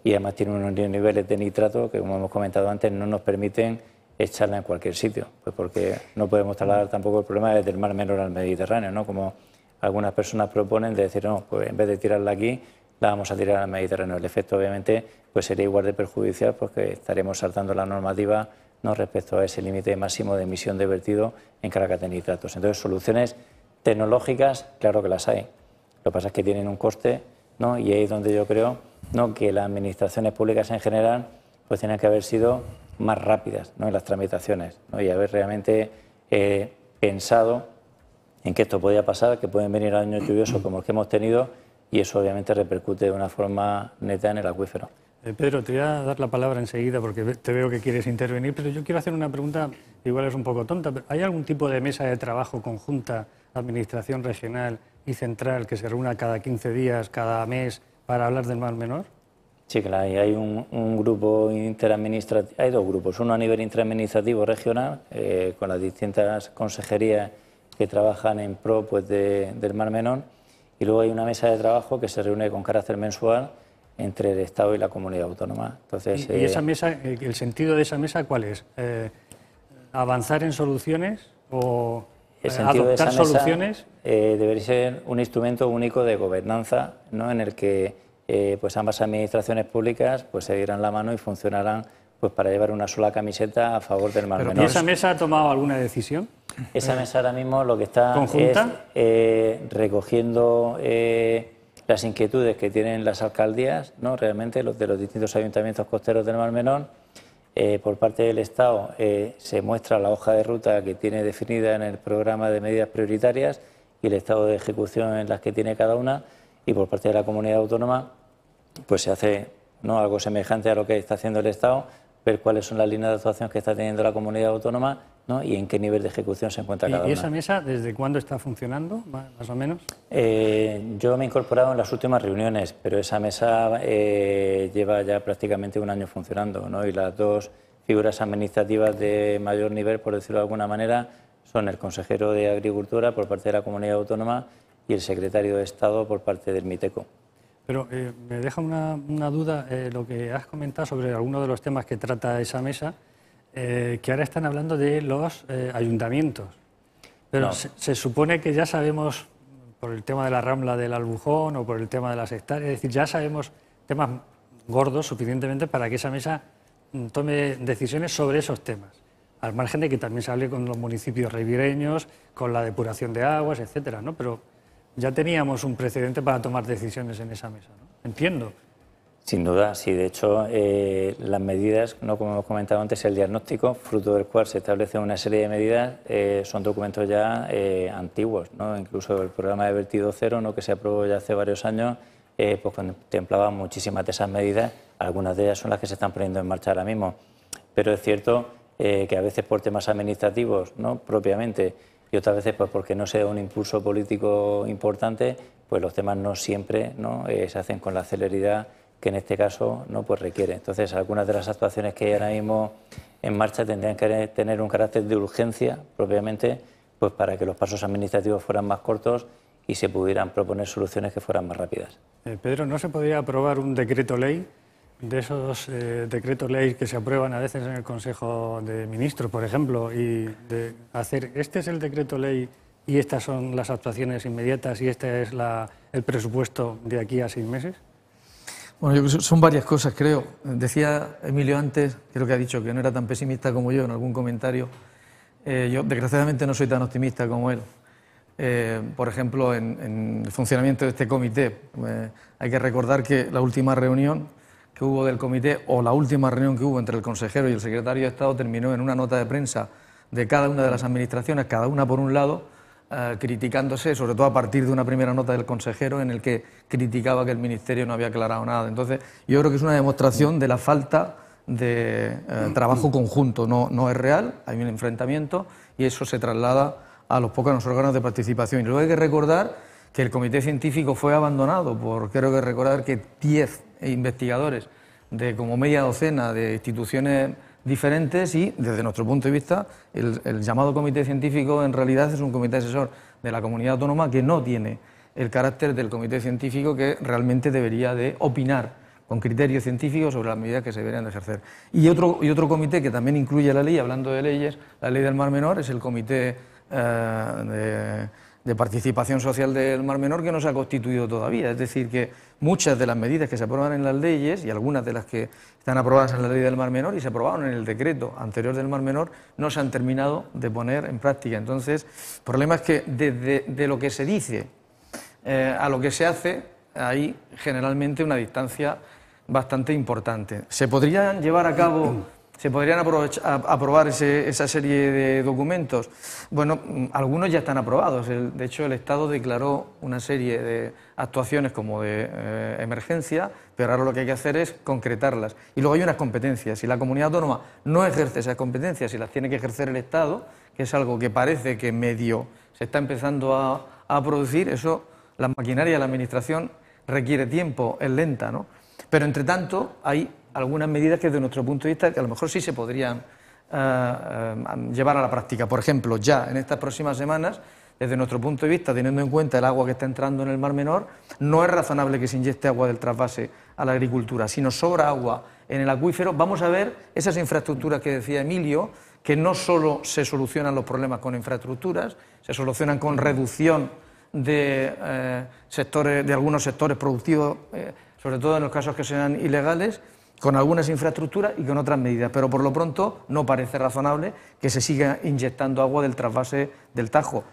y además tiene unos niveles de nitrato que, como hemos comentado antes, no nos permiten echarla en cualquier sitio, pues porque no podemos trasladar tampoco el problema desde el Mar Menor al Mediterráneo, ¿no? Como algunas personas proponen de decir, no, pues en vez de tirarla aquí, la vamos a tirar al Mediterráneo. El efecto, obviamente, pues sería igual de perjudicial porque estaremos saltando la normativa, ¿no? Respecto a ese límite máximo de emisión de vertido en cargas de nitratos. Entonces, soluciones tecnológicas, claro que las hay. Lo que pasa es que tienen un coste, ¿no? Y ahí es donde yo creo, ¿no? que las administraciones públicas en general pues tienen que haber sido más rápidas, ¿no? en las tramitaciones, ¿no? y haber realmente pensado en que esto podía pasar, que pueden venir años lluviosos como los que hemos tenido y eso obviamente repercute de una forma neta en el acuífero. Pedro, te voy a dar la palabra enseguida porque te veo que quieres intervenir, pero yo quiero hacer una pregunta, igual es un poco tonta, pero ¿hay algún tipo de mesa de trabajo conjunta, administración regional y central, que se reúna cada 15 días, cada mes, para hablar del Mar Menor? Sí, claro, hay un grupo interadministrativo, hay dos grupos, uno a nivel interadministrativo regional, con las distintas consejerías que trabajan en pro pues, del Mar Menor, y luego hay una mesa de trabajo que se reúne con carácter mensual entre el Estado y la comunidad autónoma. Entonces, ¿Y esa mesa, el sentido de esa mesa cuál es? ¿Avanzar en soluciones o adoptar soluciones? Debería ser un instrumento único de gobernanza, ¿no? en el que pues ambas administraciones públicas pues se dieran la mano y funcionaran pues para llevar una sola camiseta a favor del Mar Menor. ¿Y esa mesa ha tomado alguna decisión? Esa mesa ahora mismo lo que está ¿conjunta? Es recogiendo las inquietudes que tienen las alcaldías, ¿no? realmente los de los distintos ayuntamientos costeros del Mar Menor. Por parte del Estado se muestra la hoja de ruta que tiene definida en el programa de medidas prioritarias y el estado de ejecución en las que tiene cada una, y por parte de la comunidad autónoma pues se hace, ¿no? algo semejante a lo que está haciendo el Estado, ver cuáles son las líneas de actuación que está teniendo la comunidad autónoma, ¿no? y en qué nivel de ejecución se encuentra cada una. ¿Y esa mesa desde cuándo está funcionando, más o menos? Yo me he incorporado en las últimas reuniones, pero esa mesa lleva ya prácticamente un año funcionando, ¿no? y las dos figuras administrativas de mayor nivel, por decirlo de alguna manera, son el consejero de Agricultura por parte de la comunidad autónoma y el secretario de Estado por parte del MITECO. Pero me deja una duda lo que has comentado sobre algunos de los temas que trata esa mesa, que ahora están hablando de los ayuntamientos. Pero no. se supone que ya sabemos, por el tema de la Rambla del Albujón o por el tema de las hectáreas, es decir, ya sabemos temas gordos suficientemente para que esa mesa tome decisiones sobre esos temas. Al margen de que también se hable con los municipios ribereños, con la depuración de aguas, etcétera, ¿no? Pero ya teníamos un precedente para tomar decisiones en esa mesa, ¿no? Entiendo. Sin duda, sí. De hecho, las medidas, ¿no? como hemos comentado antes, el diagnóstico, fruto del cual se establece una serie de medidas, son documentos ya antiguos, ¿no? Incluso el programa de vertido cero, ¿no? que se aprobó ya hace varios años, pues contemplaba muchísimas de esas medidas. Algunas de ellas son las que se están poniendo en marcha ahora mismo. Pero es cierto que a veces por temas administrativos, ¿no? propiamente, y otras veces pues porque no se da un impulso político importante, pues los temas no siempre, ¿no? Se hacen con la celeridad que en este caso, ¿no? pues requiere. Entonces, algunas de las actuaciones que hay ahora mismo en marcha tendrían que tener un carácter de urgencia propiamente, pues para que los pasos administrativos fueran más cortos y se pudieran proponer soluciones que fueran más rápidas. Pedro, ¿no se podría aprobar un decreto ley? De esos decretos ley que se aprueban a veces en el Consejo de Ministros, por ejemplo, y de hacer, este es el decreto ley y estas son las actuaciones inmediatas y este es el presupuesto de aquí a 6 meses. Bueno, yo creo que son varias cosas, creo. Decía Emilio antes, creo que ha dicho que no era tan pesimista como yo en algún comentario. Yo, desgraciadamente, no soy tan optimista como él. Por ejemplo, en el funcionamiento de este comité, hay que recordar que la última reunión que hubo del comité, o la última reunión que hubo entre el consejero y el secretario de Estado, terminó en una nota de prensa de cada una de las administraciones, cada una por un lado, criticándose, sobre todo a partir de una primera nota del consejero en el que criticaba que el Ministerio no había aclarado nada. Entonces, yo creo que es una demostración de la falta de trabajo conjunto. No es real, hay un enfrentamiento y eso se traslada a los pocos órganos de participación. Y luego hay que recordar que el comité científico fue abandonado por, creo que recordar que 10 investigadores de como media docena de instituciones diferentes y, desde nuestro punto de vista, el llamado comité científico en realidad es un comité asesor de la comunidad autónoma que no tiene el carácter del comité científico que realmente debería de opinar con criterio científico sobre las medidas que se deberían de ejercer. Y otro comité que también incluye la ley, hablando de leyes, la ley del Mar Menor, es el comité de participación social del Mar Menor, que no se ha constituido todavía. Es decir, que muchas de las medidas que se aprueban en las leyes y algunas de las que están aprobadas en la ley del Mar Menor y se aprobaron en el decreto anterior del Mar Menor no se han terminado de poner en práctica. Entonces, el problema es que de lo que se dice a lo que se hace hay generalmente una distancia bastante importante. Se podrían llevar a cabo, se podrían aprobar esa serie de documentos. Bueno, algunos ya están aprobados. De hecho, el Estado declaró una serie de actuaciones como de emergencia, pero ahora lo que hay que hacer es concretarlas. Y luego hay unas competencias. Si la comunidad autónoma no ejerce esas competencias, si las tiene que ejercer el Estado, que es algo que parece que medio se está empezando a producir, eso, la maquinaria de la Administración requiere tiempo, es lenta, ¿no? Pero, entre tanto, hay algunas medidas que, desde nuestro punto de vista, que a lo mejor sí se podrían llevar a la práctica. Por ejemplo, ya en estas próximas semanas, desde nuestro punto de vista, teniendo en cuenta el agua que está entrando en el Mar Menor, no es razonable que se inyecte agua del trasvase a la agricultura. Si nos sobra agua en el acuífero, vamos a ver esas infraestructuras que decía Emilio, que no solo se solucionan los problemas con infraestructuras, se solucionan con reducción de algunos sectores productivos, sobre todo en los casos que sean ilegales, con algunas infraestructuras y con otras medidas. Pero por lo pronto no parece razonable que se siga inyectando agua del trasvase del Tajo.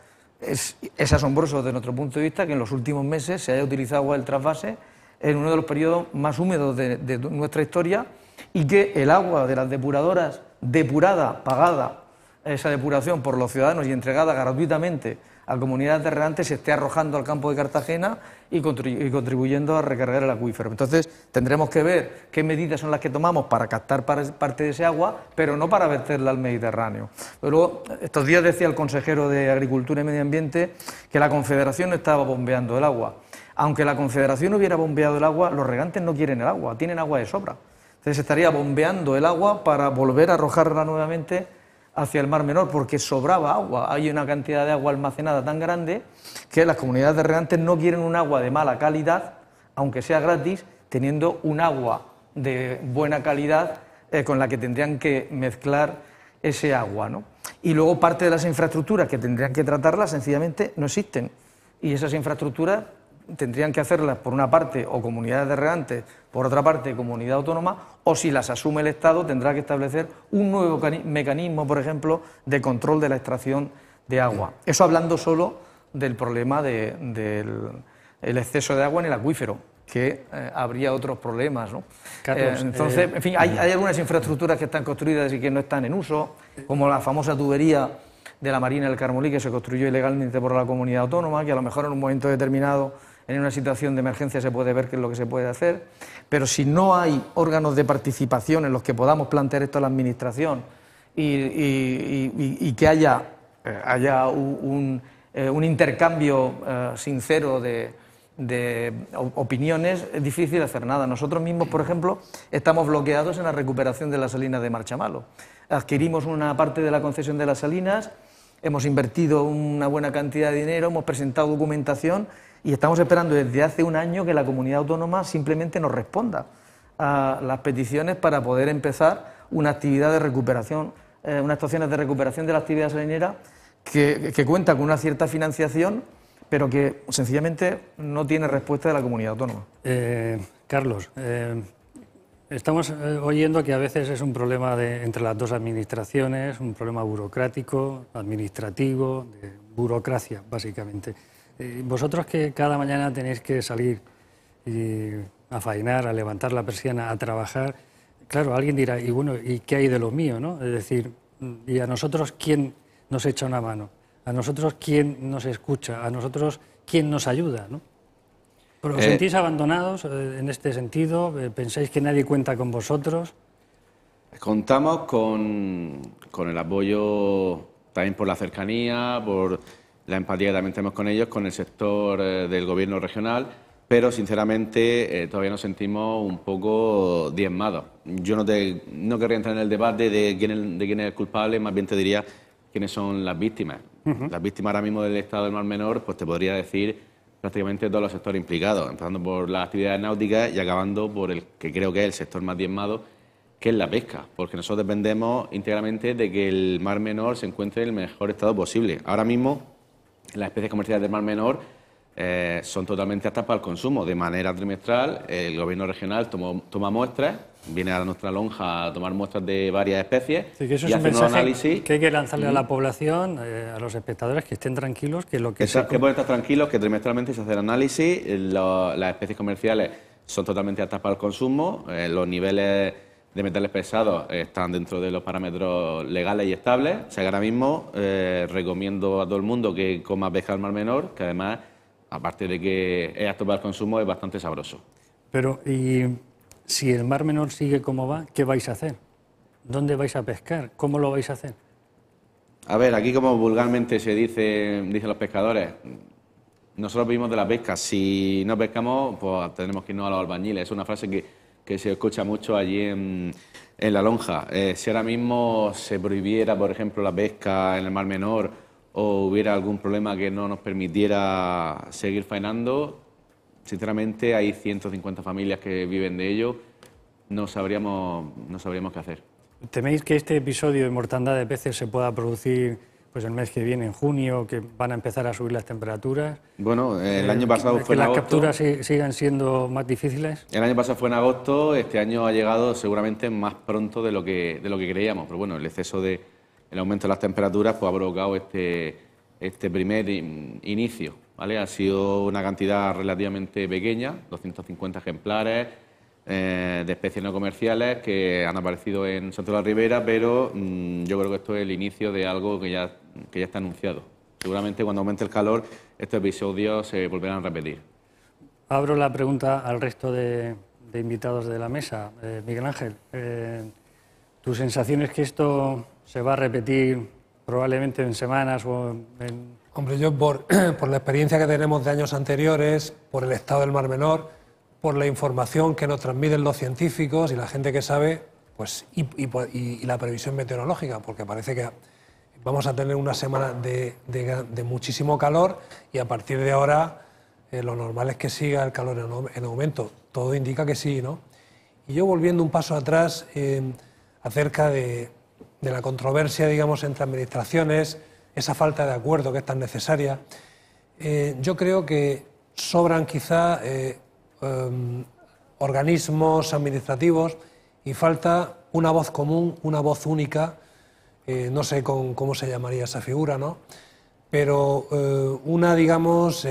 Es asombroso desde nuestro punto de vista que en los últimos meses se haya utilizado agua del trasvase en uno de los periodos más húmedos de nuestra historia y que el agua de las depuradoras depurada, pagada esa depuración por los ciudadanos y entregada gratuitamente a comunidades de regantes se esté arrojando al campo de Cartagena y contribuyendo a recargar el acuífero. Entonces tendremos que ver qué medidas son las que tomamos para captar parte de ese agua, pero no para verterla al Mediterráneo. Pero estos días decía el consejero de Agricultura y Medio Ambiente que la Confederación no estaba bombeando el agua. Aunque la Confederación hubiera bombeado el agua, los regantes no quieren el agua, tienen agua de sobra. Entonces estaría bombeando el agua para volver a arrojarla nuevamente hacia el Mar Menor, porque sobraba agua. Hay una cantidad de agua almacenada tan grande que las comunidades de regantes no quieren un agua de mala calidad, aunque sea gratis, teniendo un agua de buena calidad con la que tendrían que mezclar ese agua, ¿no? Y luego parte de las infraestructuras que tendrían que tratarlas sencillamente no existen. Y esas infraestructuras tendrían que hacerlas por una parte o comunidades de regantes, por otra parte comunidad autónoma, o si las asume el Estado tendrá que establecer un nuevo mecanismo, por ejemplo, de control de la extracción de agua. Eso hablando solo del problema del exceso de agua en el acuífero, que habría otros problemas, ¿no? Carlos, entonces, en fin, hay algunas infraestructuras que están construidas y que no están en uso, como la famosa tubería de la Marina del Carmolí, que se construyó ilegalmente por la comunidad autónoma, que a lo mejor en un momento determinado, en una situación de emergencia, se puede ver qué es lo que se puede hacer, pero si no hay órganos de participación en los que podamos plantear esto a la Administración y que haya un intercambio sincero de opiniones, es difícil hacer nada. Nosotros mismos, por ejemplo, estamos bloqueados en la recuperación de las salinas de Marchamalo. Adquirimos una parte de la concesión de las salinas, hemos invertido una buena cantidad de dinero, hemos presentado documentación y estamos esperando desde hace un año que la comunidad autónoma simplemente nos responda a las peticiones para poder empezar una actividad de recuperación, unas actuaciones de recuperación de la actividad salinera que cuenta con una cierta financiación, pero que sencillamente no tiene respuesta de la comunidad autónoma. Carlos, estamos oyendo que a veces es un problema entre las dos administraciones, un problema burocrático, administrativo, de burocracia, básicamente. Vosotros que cada mañana tenéis que salir a faenar, a levantar la persiana, a trabajar, claro, alguien dirá, y bueno, ¿y qué hay de lo mío, no? Es decir, ¿Y a nosotros quién nos echa una mano? ¿A nosotros quién nos escucha? ¿A nosotros quién nos ayuda, ¿no? ¿Os sentís abandonados en este sentido? ¿Pensáis que nadie cuenta con vosotros? Contamos con el apoyo también por la cercanía, por la empatía que también tenemos con ellos, con el sector del gobierno regional, pero sinceramente todavía nos sentimos un poco diezmados. Yo no querría entrar en el debate de quién es el culpable, más bien te diría quiénes son las víctimas. Las víctimas ahora mismo del estado del Mar Menor, pues te podría decir prácticamente todos los sectores implicados, empezando por las actividades náuticas y acabando por el que creo que es el sector más diezmado, que es la pesca, porque nosotros dependemos íntegramente de que el Mar Menor se encuentre en el mejor estado posible. Ahora mismo, las especies comerciales del Mar Menor son totalmente aptas para el consumo. De manera trimestral, el gobierno regional toma muestras, viene a nuestra lonja a tomar muestras de varias especies que eso y es un hace un mensaje análisis. Que hay que lanzarle a la población, a los espectadores, que estén tranquilos, que lo que Que pueden estar tranquilos, que trimestralmente se hace el análisis, las especies comerciales son totalmente aptas para el consumo, los niveles de metales pesados están dentro de los parámetros legales y estables. O sea que ahora mismo recomiendo a todo el mundo que coma pesca al Mar Menor, que además, aparte de que es apto para el consumo, es bastante sabroso. Pero, ¿y si el Mar Menor sigue como va, qué vais a hacer? ¿Dónde vais a pescar? ¿Cómo lo vais a hacer? A ver, aquí como vulgarmente dicen los pescadores, nosotros vivimos de la pesca. Si no pescamos, pues tenemos que irnos a los albañiles. Es una frase que se escucha mucho allí en la lonja. Si ahora mismo se prohibiera, por ejemplo, la pesca en el Mar Menor o hubiera algún problema que no nos permitiera seguir faenando, sinceramente hay 150 familias que viven de ello, no sabríamos qué hacer. ¿Teméis que este episodio de mortandad de peces se pueda producir pues el mes que viene, en junio, que van a empezar a subir las temperaturas? Bueno, el año pasado fue en agosto. ¿Que las capturas sigan siendo más difíciles? El año pasado fue en agosto, este año ha llegado seguramente más pronto de lo que creíamos, pero bueno, el aumento de las temperaturas pues ha provocado este primer inicio, ¿vale? Ha sido una cantidad relativamente pequeña, 250 ejemplares de especies no comerciales que han aparecido en Soto de la Ribera, pero yo creo que esto es el inicio de algo que ya está anunciado. Seguramente cuando aumente el calor estos episodios se volverán a repetir. Abro la pregunta al resto de invitados de la mesa. Miguel Ángel, ¿tu sensación es que esto se va a repetir probablemente en semanas o en...? Hombre, yo por la experiencia que tenemos de años anteriores, por el estado del Mar Menor, por la información que nos transmiten los científicos y la gente que sabe, pues y la previsión meteorológica, porque parece que vamos a tener una semana de muchísimo calor y a partir de ahora lo normal es que siga el calor en aumento. Todo indica que sí, ¿no? Y yo volviendo un paso atrás acerca de la controversia, digamos, entre administraciones, esa falta de acuerdo que es tan necesaria, yo creo que sobran quizá organismos administrativos y falta una voz común, una voz única, no sé cómo se llamaría esa figura, ¿no? Pero una, digamos,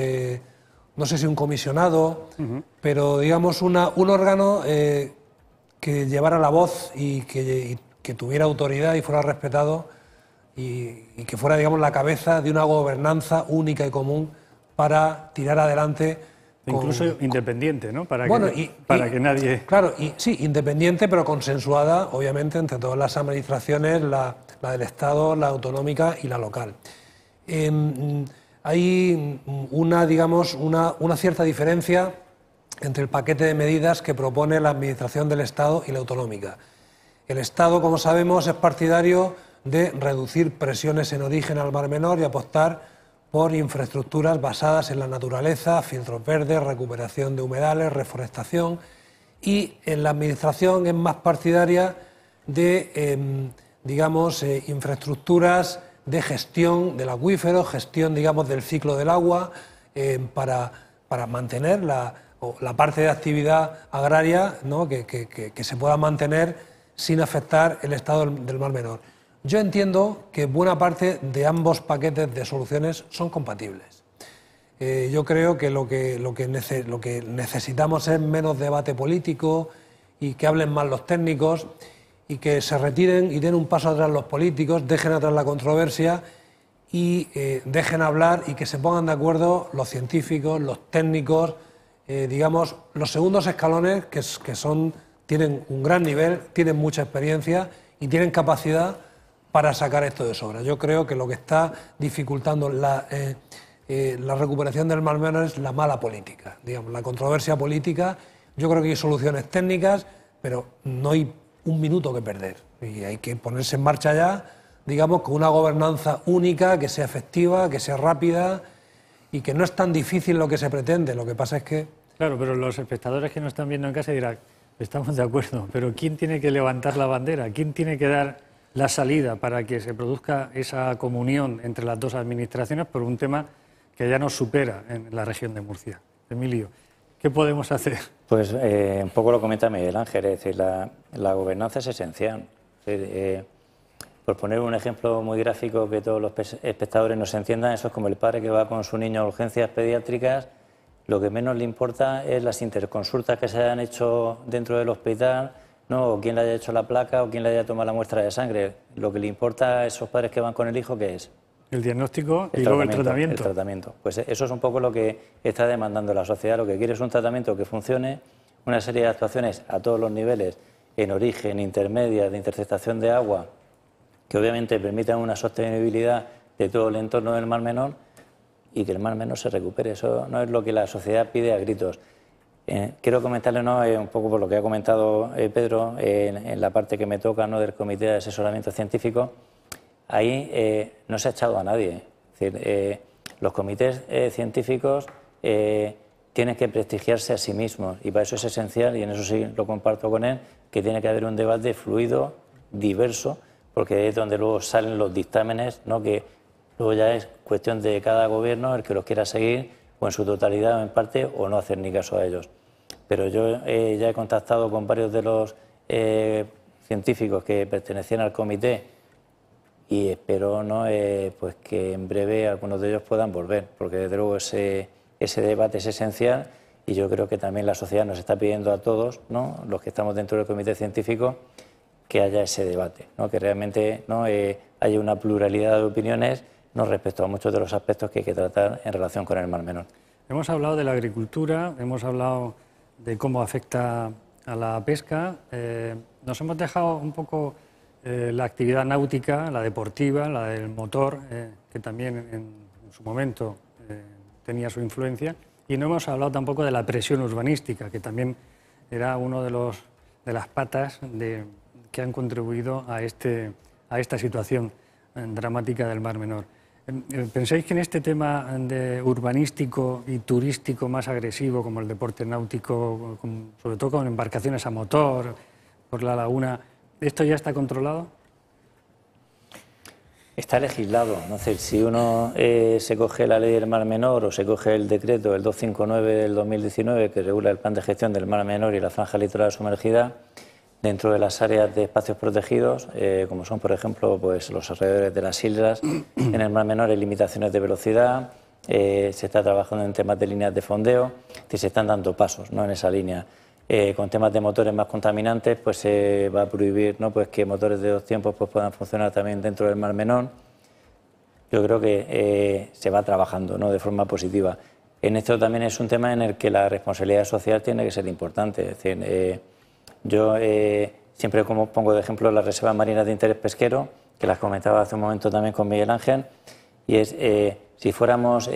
no sé si un comisionado, pero digamos un órgano que llevara la voz y que tuviera autoridad y fuera respetado y que fuera, digamos, la cabeza de una gobernanza única y común para tirar adelante. Incluso independiente, ¿no? Para que nadie... Claro, sí, independiente, pero consensuada, obviamente, entre todas las administraciones, la del Estado, la autonómica y la local. Hay una cierta diferencia entre el paquete de medidas que propone la Administración del Estado y la autonómica. El Estado, como sabemos, es partidario de reducir presiones en origen al Mar Menor y apostar por infraestructuras basadas en la naturaleza, filtros verdes, recuperación de humedales, reforestación, y en la Administración es más partidaria de, infraestructuras de gestión del acuífero, gestión, digamos, del ciclo del agua, para mantener la parte de actividad agraria, ¿no? que se pueda mantener sin afectar el estado del Mar Menor. Yo entiendo que buena parte de ambos paquetes de soluciones son compatibles. Yo creo que lo que necesitamos es menos debate político y que hablen más los técnicos y que se retiren y den un paso atrás los políticos, dejen atrás la controversia y dejen hablar y que se pongan de acuerdo los científicos, los técnicos, digamos, los segundos escalones que tienen un gran nivel, tienen mucha experiencia y tienen capacidad para sacar esto de sobra. Yo creo que lo que está dificultando la recuperación del Mar Menor es la mala política, digamos, la controversia política. Yo creo que hay soluciones técnicas, pero no hay un minuto que perder y hay que ponerse en marcha ya, digamos, con una gobernanza única, que sea efectiva, que sea rápida y que no es tan difícil lo que se pretende. Lo que pasa es que... Claro, pero los espectadores que nos están viendo en casa dirán, estamos de acuerdo, pero ¿quién tiene que levantar la bandera? ¿Quién tiene que dar la salida para que se produzca esa comunión entre las dos administraciones por un tema que ya nos supera en la región de Murcia? Emilio, ¿qué podemos hacer? Pues un poco lo comenta Miguel Ángel, es decir, la gobernanza es esencial. Es decir, por poner un ejemplo muy gráfico que todos los espectadores nos entiendan, eso es como el padre que va con su niño a urgencias pediátricas, lo que menos le importa es las interconsultas que se hayan hecho dentro del hospital, ¿no? O quién le haya hecho la placa o quién le haya tomado la muestra de sangre. Lo que le importa a esos padres que van con el hijo, ¿qué es? El diagnóstico y luego el tratamiento. El tratamiento. Pues eso es un poco lo que está demandando la sociedad. Lo que quiere es un tratamiento que funcione, una serie de actuaciones a todos los niveles, en origen, intermedia, de interceptación de agua, que obviamente permitan una sostenibilidad de todo el entorno del Mar Menor y que el Mar Menor se recupere. Eso no es lo que la sociedad pide a gritos. Quiero comentarle un poco por lo que ha comentado Pedro en la parte que me toca, ¿no?, del Comité de Asesoramiento Científico. Ahí no se ha echado a nadie. Es decir, los comités científicos tienen que prestigiarse a sí mismos y para eso es esencial, y en eso sí lo comparto con él, que tiene que haber un debate fluido, diverso, porque es donde luego salen los dictámenes, ¿no?, que luego ya es cuestión de cada gobierno el que los quiera seguir o en su totalidad o en parte o no hacer ni caso a ellos. Pero yo ya he contactado con varios de los científicos que pertenecían al comité y espero, ¿no?, pues que en breve algunos de ellos puedan volver, porque desde luego ese debate es esencial y yo creo que también la sociedad nos está pidiendo a todos, ¿no?, los que estamos dentro del comité científico, que haya ese debate, ¿no?, que realmente, ¿no?, haya una pluralidad de opiniones, ¿no?, respecto a muchos de los aspectos que hay que tratar en relación con el Mar Menor. Hemos hablado de la agricultura, hemos hablado de cómo afecta a la pesca, nos hemos dejado un poco la actividad náutica, la deportiva, la del motor, que también en su momento tenía su influencia, y no hemos hablado tampoco de la presión urbanística, que también era uno de las patas que han contribuido a esta situación dramática del Mar Menor. ¿Pensáis que en este tema de urbanístico y turístico más agresivo, como el deporte náutico, sobre todo con embarcaciones a motor, por la laguna, esto ya está controlado? Está legislado, ¿no? Es decir, si uno se coge la ley del Mar Menor o se coge el decreto, el 259 del 2019, que regula el plan de gestión del Mar Menor y la franja litoral sumergida, dentro de las áreas de espacios protegidos, como son, por ejemplo, pues, los alrededores de las islas, en el Mar Menor hay limitaciones de velocidad, se está trabajando en temas de líneas de fondeo, que se están dando pasos, ¿no?, en esa línea. Con temas de motores más contaminantes, pues se va a prohibir, ¿no?, pues, que motores de 2 tiempos pues, puedan funcionar también dentro del Mar Menor. Yo creo que se va trabajando, ¿no?, de forma positiva. En esto también es un tema en el que la responsabilidad social tiene que ser importante. Es decir, yo siempre pongo de ejemplo las reservas marinas de interés pesquero, que las comentaba hace un momento también con Miguel Ángel, y es, si fuéramos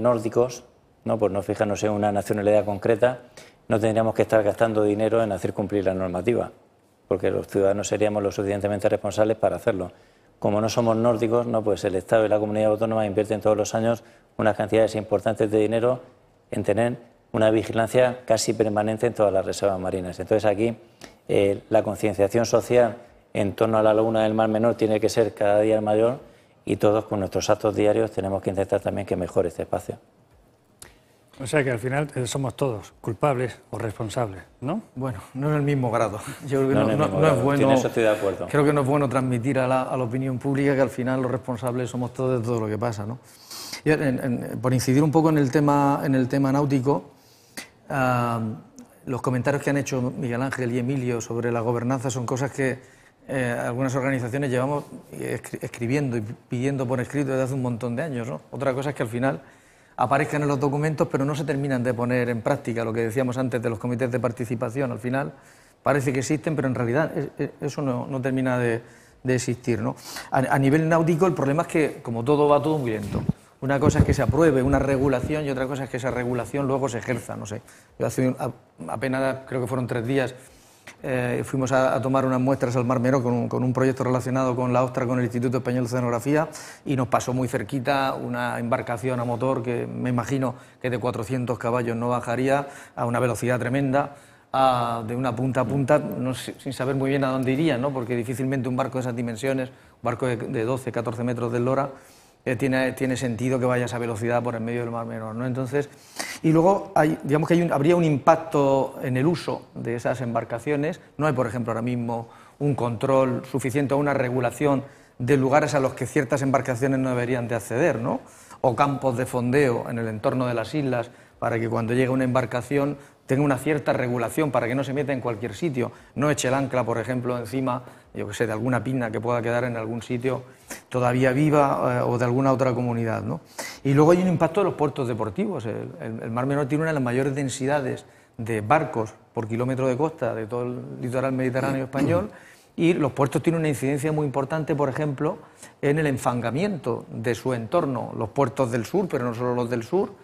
nórdicos, ¿no?, por no fijarnos en una nacionalidad concreta, no tendríamos que estar gastando dinero en hacer cumplir la normativa, porque los ciudadanos seríamos lo suficientemente responsables para hacerlo. Como no somos nórdicos, ¿no?, pues el Estado y la comunidad autónoma invierten todos los años unas cantidades importantes de dinero en tener una vigilancia casi permanente en todas las reservas marinas. Entonces aquí la concienciación social en torno a la laguna del Mar Menor tiene que ser cada día mayor y todos con nuestros actos diarios tenemos que intentar también que mejore este espacio. O sea que al final somos todos culpables o responsables, ¿no? Bueno, no en el mismo grado. Yo creo que no es bueno. En eso estoy de acuerdo. Creo que no es bueno transmitir a la opinión pública que al final los responsables somos todos de todo lo que pasa, ¿no? Y por incidir un poco en el tema náutico, los comentarios que han hecho Miguel Ángel y Emilio sobre la gobernanza son cosas que algunas organizaciones llevamos escribiendo y pidiendo por escrito desde hace un montón de años, ¿no? Otra cosa es que al final aparezcan en los documentos, pero no se terminan de poner en práctica, lo que decíamos antes de los comités de participación. Al final parece que existen, pero en realidad eso no termina de existir, ¿no? A nivel náutico el problema es que, como todo, va todo muy lento. Una cosa es que se apruebe una regulación y otra cosa es que esa regulación luego se ejerza, no sé. Yo hace apenas, creo que fueron 3 días, fuimos a tomar unas muestras al Mar Menor con un proyecto relacionado con la ostra, con el Instituto Español de Oceanografía, y nos pasó muy cerquita una embarcación a motor que me imagino que de 400 caballos no bajaría, a una velocidad tremenda, de una punta a punta, no sé, sin saber muy bien a dónde iría, ¿no? Porque difícilmente un barco de esas dimensiones, un barco de 12, 14 metros de eslora, tiene sentido que vaya a esa velocidad por el medio del Mar Menor, ¿no? Entonces, y luego digamos que habría un impacto en el uso de esas embarcaciones. No hay, por ejemplo, ahora mismo un control suficiente o una regulación de lugares a los que ciertas embarcaciones no deberían de acceder, ¿no? O campos de fondeo en el entorno de las islas para que cuando llegue una embarcación tenga una cierta regulación para que no se meta en cualquier sitio, no eche el ancla, por ejemplo, encima, yo que sé, de alguna pina que pueda quedar en algún sitio todavía viva o de alguna otra comunidad, ¿no? Y luego hay un impacto de los puertos deportivos. El Mar Menor tiene una de las mayores densidades de barcos por kilómetro de costa de todo el litoral mediterráneo español, y los puertos tienen una incidencia muy importante, por ejemplo, en el enfangamiento de su entorno. Los puertos del sur, pero no solo los del sur,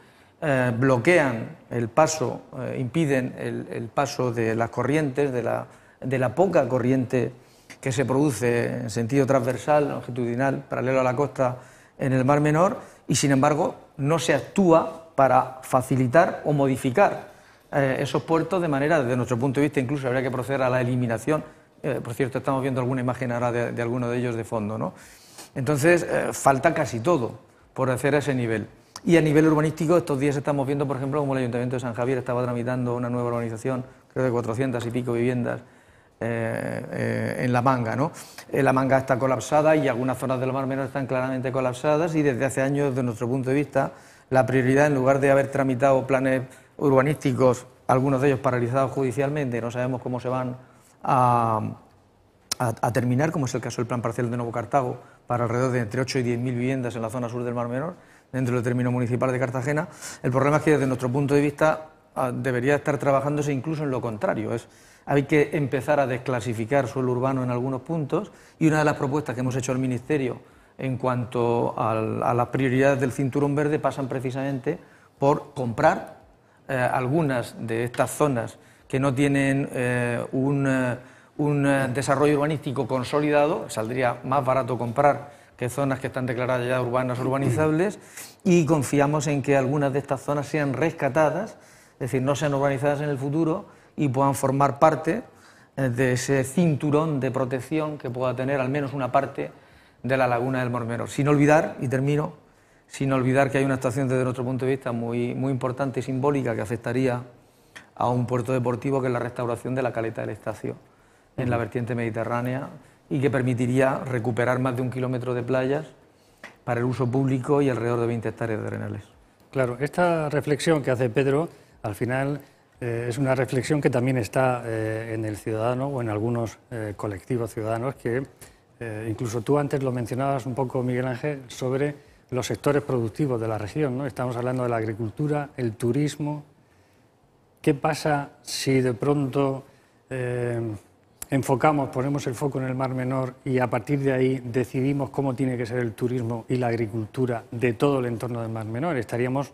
bloquean el paso, impiden el paso de las corrientes, de la poca corriente que se produce en sentido transversal, longitudinal, paralelo a la costa en el Mar Menor, y sin embargo no se actúa para facilitar o modificar esos puertos, de manera, desde nuestro punto de vista, incluso habría que proceder a la eliminación. Por cierto, estamos viendo alguna imagen ahora de alguno de ellos de fondo, ¿no? Entonces, falta casi todo por hacer a ese nivel. Y a nivel urbanístico, estos días estamos viendo, por ejemplo, como el Ayuntamiento de San Javier estaba tramitando una nueva urbanización, creo de 400 y pico viviendas en La Manga, ¿no? La Manga está colapsada y algunas zonas del Mar Menor están claramente colapsadas, y desde hace años, desde nuestro punto de vista, la prioridad, en lugar de haber tramitado planes urbanísticos, algunos de ellos paralizados judicialmente, no sabemos cómo se van a terminar, como es el caso del Plan Parcial de Nuevo Cartago, para alrededor de entre 8 y 10.000 viviendas en la zona sur del Mar Menor, dentro del término municipal de Cartagena. El problema es que, desde nuestro punto de vista, debería estar trabajándose incluso en lo contrario. Hay que empezar a desclasificar suelo urbano en algunos puntos, y una de las propuestas que hemos hecho al Ministerio en cuanto a las prioridades del Cinturón Verde pasan precisamente por comprar algunas de estas zonas que no tienen un desarrollo urbanístico consolidado. Saldría más barato comprar que zonas que están declaradas ya urbanas, urbanizables, y confiamos en que algunas de estas zonas sean rescatadas, es decir, no sean urbanizadas en el futuro, y puedan formar parte de ese cinturón de protección que pueda tener al menos una parte de la laguna del Mar Menor. Sin olvidar, y termino, sin olvidar que hay una actuación desde nuestro punto de vista muy importante y simbólica que afectaría a un puerto deportivo, que es la restauración de la caleta del Estacio en la vertiente mediterránea, y que permitiría recuperar más de 1 kilómetro de playas para el uso público y alrededor de 20 hectáreas de arenales. Claro, esta reflexión que hace Pedro, al final es una reflexión que también está en el ciudadano, o en algunos colectivos ciudadanos, que incluso tú antes lo mencionabas un poco, Miguel Ángel, sobre los sectores productivos de la región, ¿no? Estamos hablando de la agricultura, el turismo. ¿Qué pasa si de pronto ponemos el foco en el Mar Menor, y a partir de ahí decidimos cómo tiene que ser el turismo y la agricultura de todo el entorno del Mar Menor? Estaríamos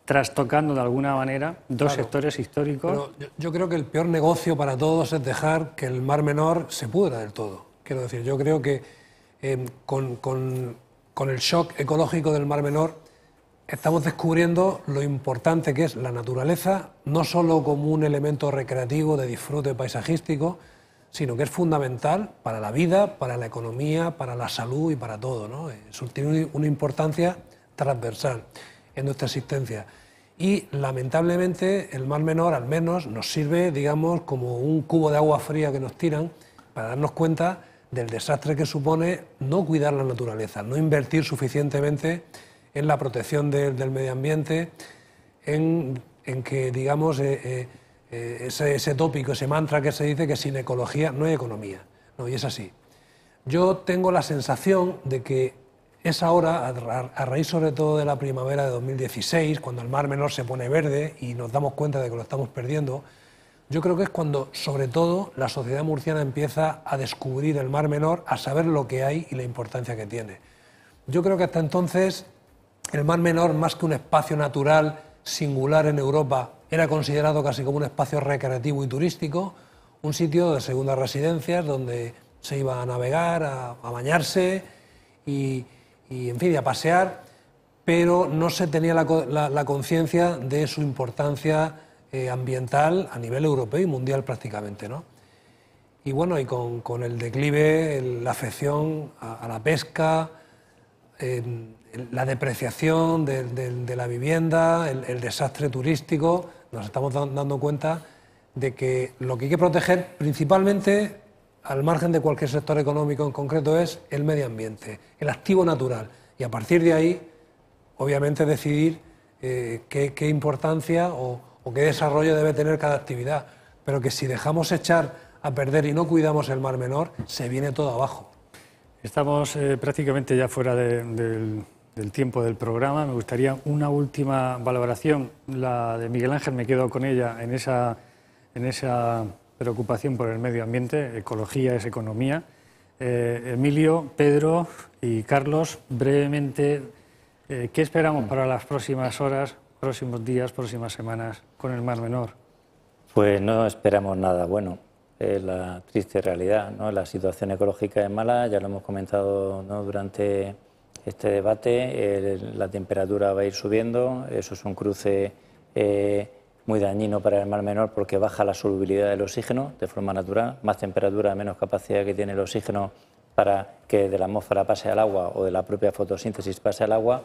trastocando de alguna manera dos sectores históricos. Pero yo creo que el peor negocio para todos es dejar que el Mar Menor se pudra del todo. Quiero decir, yo creo que con el shock ecológico del Mar Menor estamos descubriendo lo importante que es la naturaleza, no solo como un elemento recreativo de disfrute paisajístico, sino que es fundamental para la vida, para la economía, para la salud y para todo, ¿no? Eso tiene una importancia transversal en nuestra existencia. Y lamentablemente el Mar Menor al menos nos sirve, digamos, como un cubo de agua fría que nos tiran para darnos cuenta del desastre que supone no cuidar la naturaleza, no invertir suficientemente en la protección del medio ambiente, en que, digamos, ese tópico, ese mantra que se dice que sin ecología no hay economía. No, y es así. Yo tengo la sensación de que es ahora, a raíz sobre todo de la primavera de 2016, cuando el Mar Menor se pone verde y nos damos cuenta de que lo estamos perdiendo, yo creo que es cuando, sobre todo, la sociedad murciana empieza a descubrir el Mar Menor, a saber lo que hay y la importancia que tiene. Yo creo que hasta entonces el Mar Menor, más que un espacio natural singular en Europa, era considerado casi como un espacio recreativo y turístico, un sitio de segundas residencias donde se iba a navegar, a bañarse y en fin, a pasear, pero no se tenía la conciencia de su importancia ambiental a nivel europeo y mundial prácticamente, ¿no? Y bueno, y con el declive, la afección a la pesca, la depreciación de la vivienda, el desastre turístico, nos estamos dando cuenta de que lo que hay que proteger principalmente, al margen de cualquier sector económico en concreto, es el medio ambiente, el activo natural. Y a partir de ahí, obviamente, decidir qué importancia o qué desarrollo debe tener cada actividad. Pero que si dejamos echar a perder y no cuidamos el Mar Menor, se viene todo abajo. Estamos prácticamente ya fuera del tiempo del programa. Me gustaría una última valoración, la de Miguel Ángel, me quedo con ella en esa preocupación por el medio ambiente. Ecología es economía. Emilio, Pedro y Carlos, brevemente, ¿qué esperamos para las próximas horas, próximos días, próximas semanas con el Mar Menor? Pues no esperamos nada bueno. Es la triste realidad, ¿no? La situación ecológica es mala, ya lo hemos comentado, ¿no?, durante este debate. La temperatura va a ir subiendo, eso es un cruce muy dañino para el Mar Menor porque baja la solubilidad del oxígeno de forma natural. Más temperatura, menos capacidad que tiene el oxígeno para que de la atmósfera pase al agua o de la propia fotosíntesis pase al agua.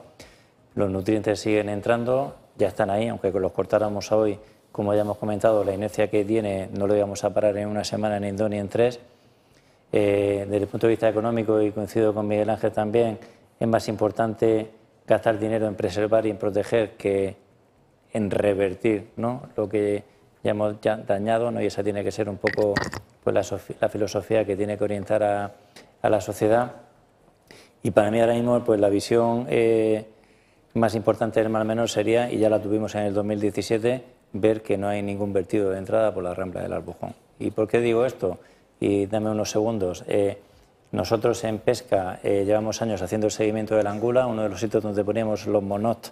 Los nutrientes siguen entrando, ya están ahí, aunque los cortáramos hoy, como ya hemos comentado, la inercia que tiene no lo íbamos a parar en una semana, ni en 2 ni en 3. Desde el punto de vista económico, y coincido con Miguel Ángel también, es más importante gastar dinero en preservar y en proteger que en revertir, ¿no?, lo que ya hemos dañado, ¿no? Y esa tiene que ser un poco pues, la filosofía que tiene que orientar a la sociedad. Y para mí ahora mismo pues, la visión más importante del Mar Menor sería, y ya la tuvimos en el 2017, ver que no hay ningún vertido de entrada por la Rambla del Albujón. ¿Y por qué digo esto? Y dame unos segundos. Nosotros en pesca llevamos años haciendo el seguimiento de la angula. Uno de los sitios donde poníamos los monot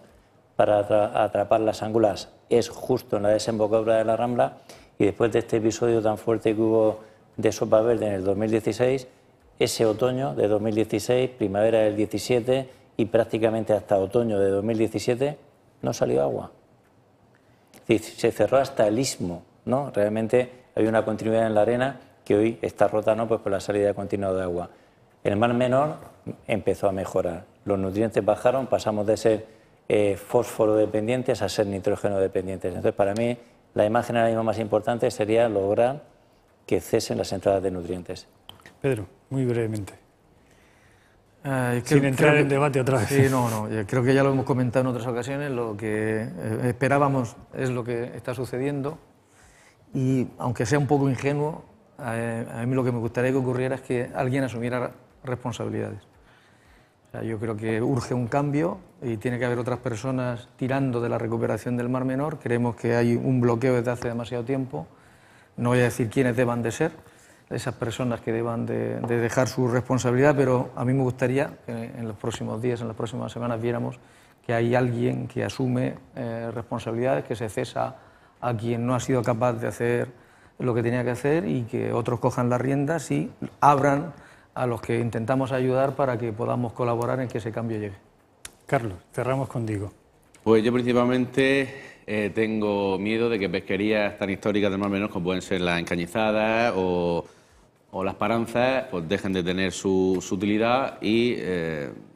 para atrapar las angulas es justo en la desembocadura de la Rambla, y después de este episodio tan fuerte que hubo de sopa verde en el 2016, ese otoño de 2016, primavera del 17 y prácticamente hasta otoño de 2017 no salió agua. Es decir, se cerró hasta el istmo, ¿no? Realmente hay una continuidad en la arena que hoy está rota, ¿no?, pues por la salida continua de agua. El Mar Menor empezó a mejorar, los nutrientes bajaron, pasamos de ser fósforo dependientes a ser nitrógeno dependientes. Entonces, para mí, la imagen ahora mismo más importante sería lograr que cesen las entradas de nutrientes. Pedro, muy brevemente. Sin entrar en debate otra vez. Sí, no, creo que ya lo hemos comentado en otras ocasiones. Lo que esperábamos es lo que está sucediendo, y aunque sea un poco ingenuo, a mí lo que me gustaría que ocurriera es que alguien asumiera responsabilidades. O sea, yo creo que urge un cambio y tiene que haber otras personas tirando de la recuperación del Mar Menor. Creemos que hay un bloqueo desde hace demasiado tiempo. No voy a decir quiénes deban de ser esas personas que deban de dejar su responsabilidad, pero a mí me gustaría que en los próximos días, en las próximas semanas, viéramos que hay alguien que asume responsabilidades, que se cesa a quien no ha sido capaz de hacer lo que tenía que hacer, y que otros cojan las riendas y abran a los que intentamos ayudar para que podamos colaborar en que ese cambio llegue. Carlos, cerramos contigo. Pues yo principalmente tengo miedo de que pesquerías tan históricas del Mar Menor, como pueden ser las encañizadas o las paranzas, pues dejen de tener su utilidad y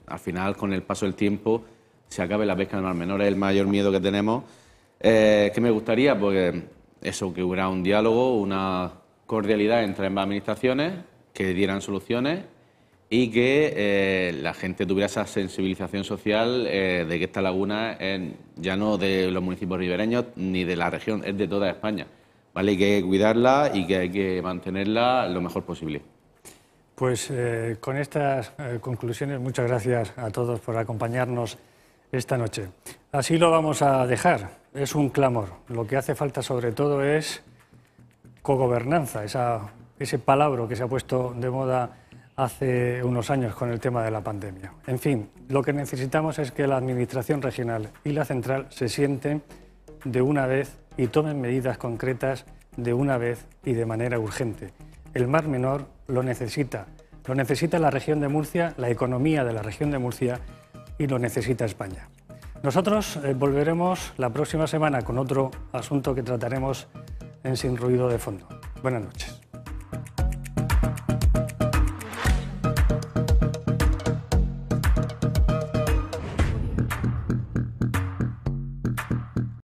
al final, con el paso del tiempo, se acabe la pesca del Mar Menor. Es el mayor miedo que tenemos. ¿Qué me gustaría? Pues eso, que hubiera un diálogo, una cordialidad entre ambas administraciones, que dieran soluciones y que la gente tuviera esa sensibilización social de que esta laguna es ya no de los municipios ribereños ni de la región, es de toda España, ¿vale? Y que hay que cuidarla y que hay que mantenerla lo mejor posible. Pues con estas conclusiones, muchas gracias a todos por acompañarnos esta noche. Así lo vamos a dejar, es un clamor. Lo que hace falta sobre todo es cogobernanza, ese palabra que se ha puesto de moda hace unos años con el tema de la pandemia. En fin, lo que necesitamos es que la Administración regional y la central se sienten de una vez y tomen medidas concretas de una vez y de manera urgente. El Mar Menor lo necesita la región de Murcia, la economía de la región de Murcia, y lo necesita España. Nosotros volveremos la próxima semana con otro asunto que trataremos en Sin Ruido de Fondo. Buenas noches.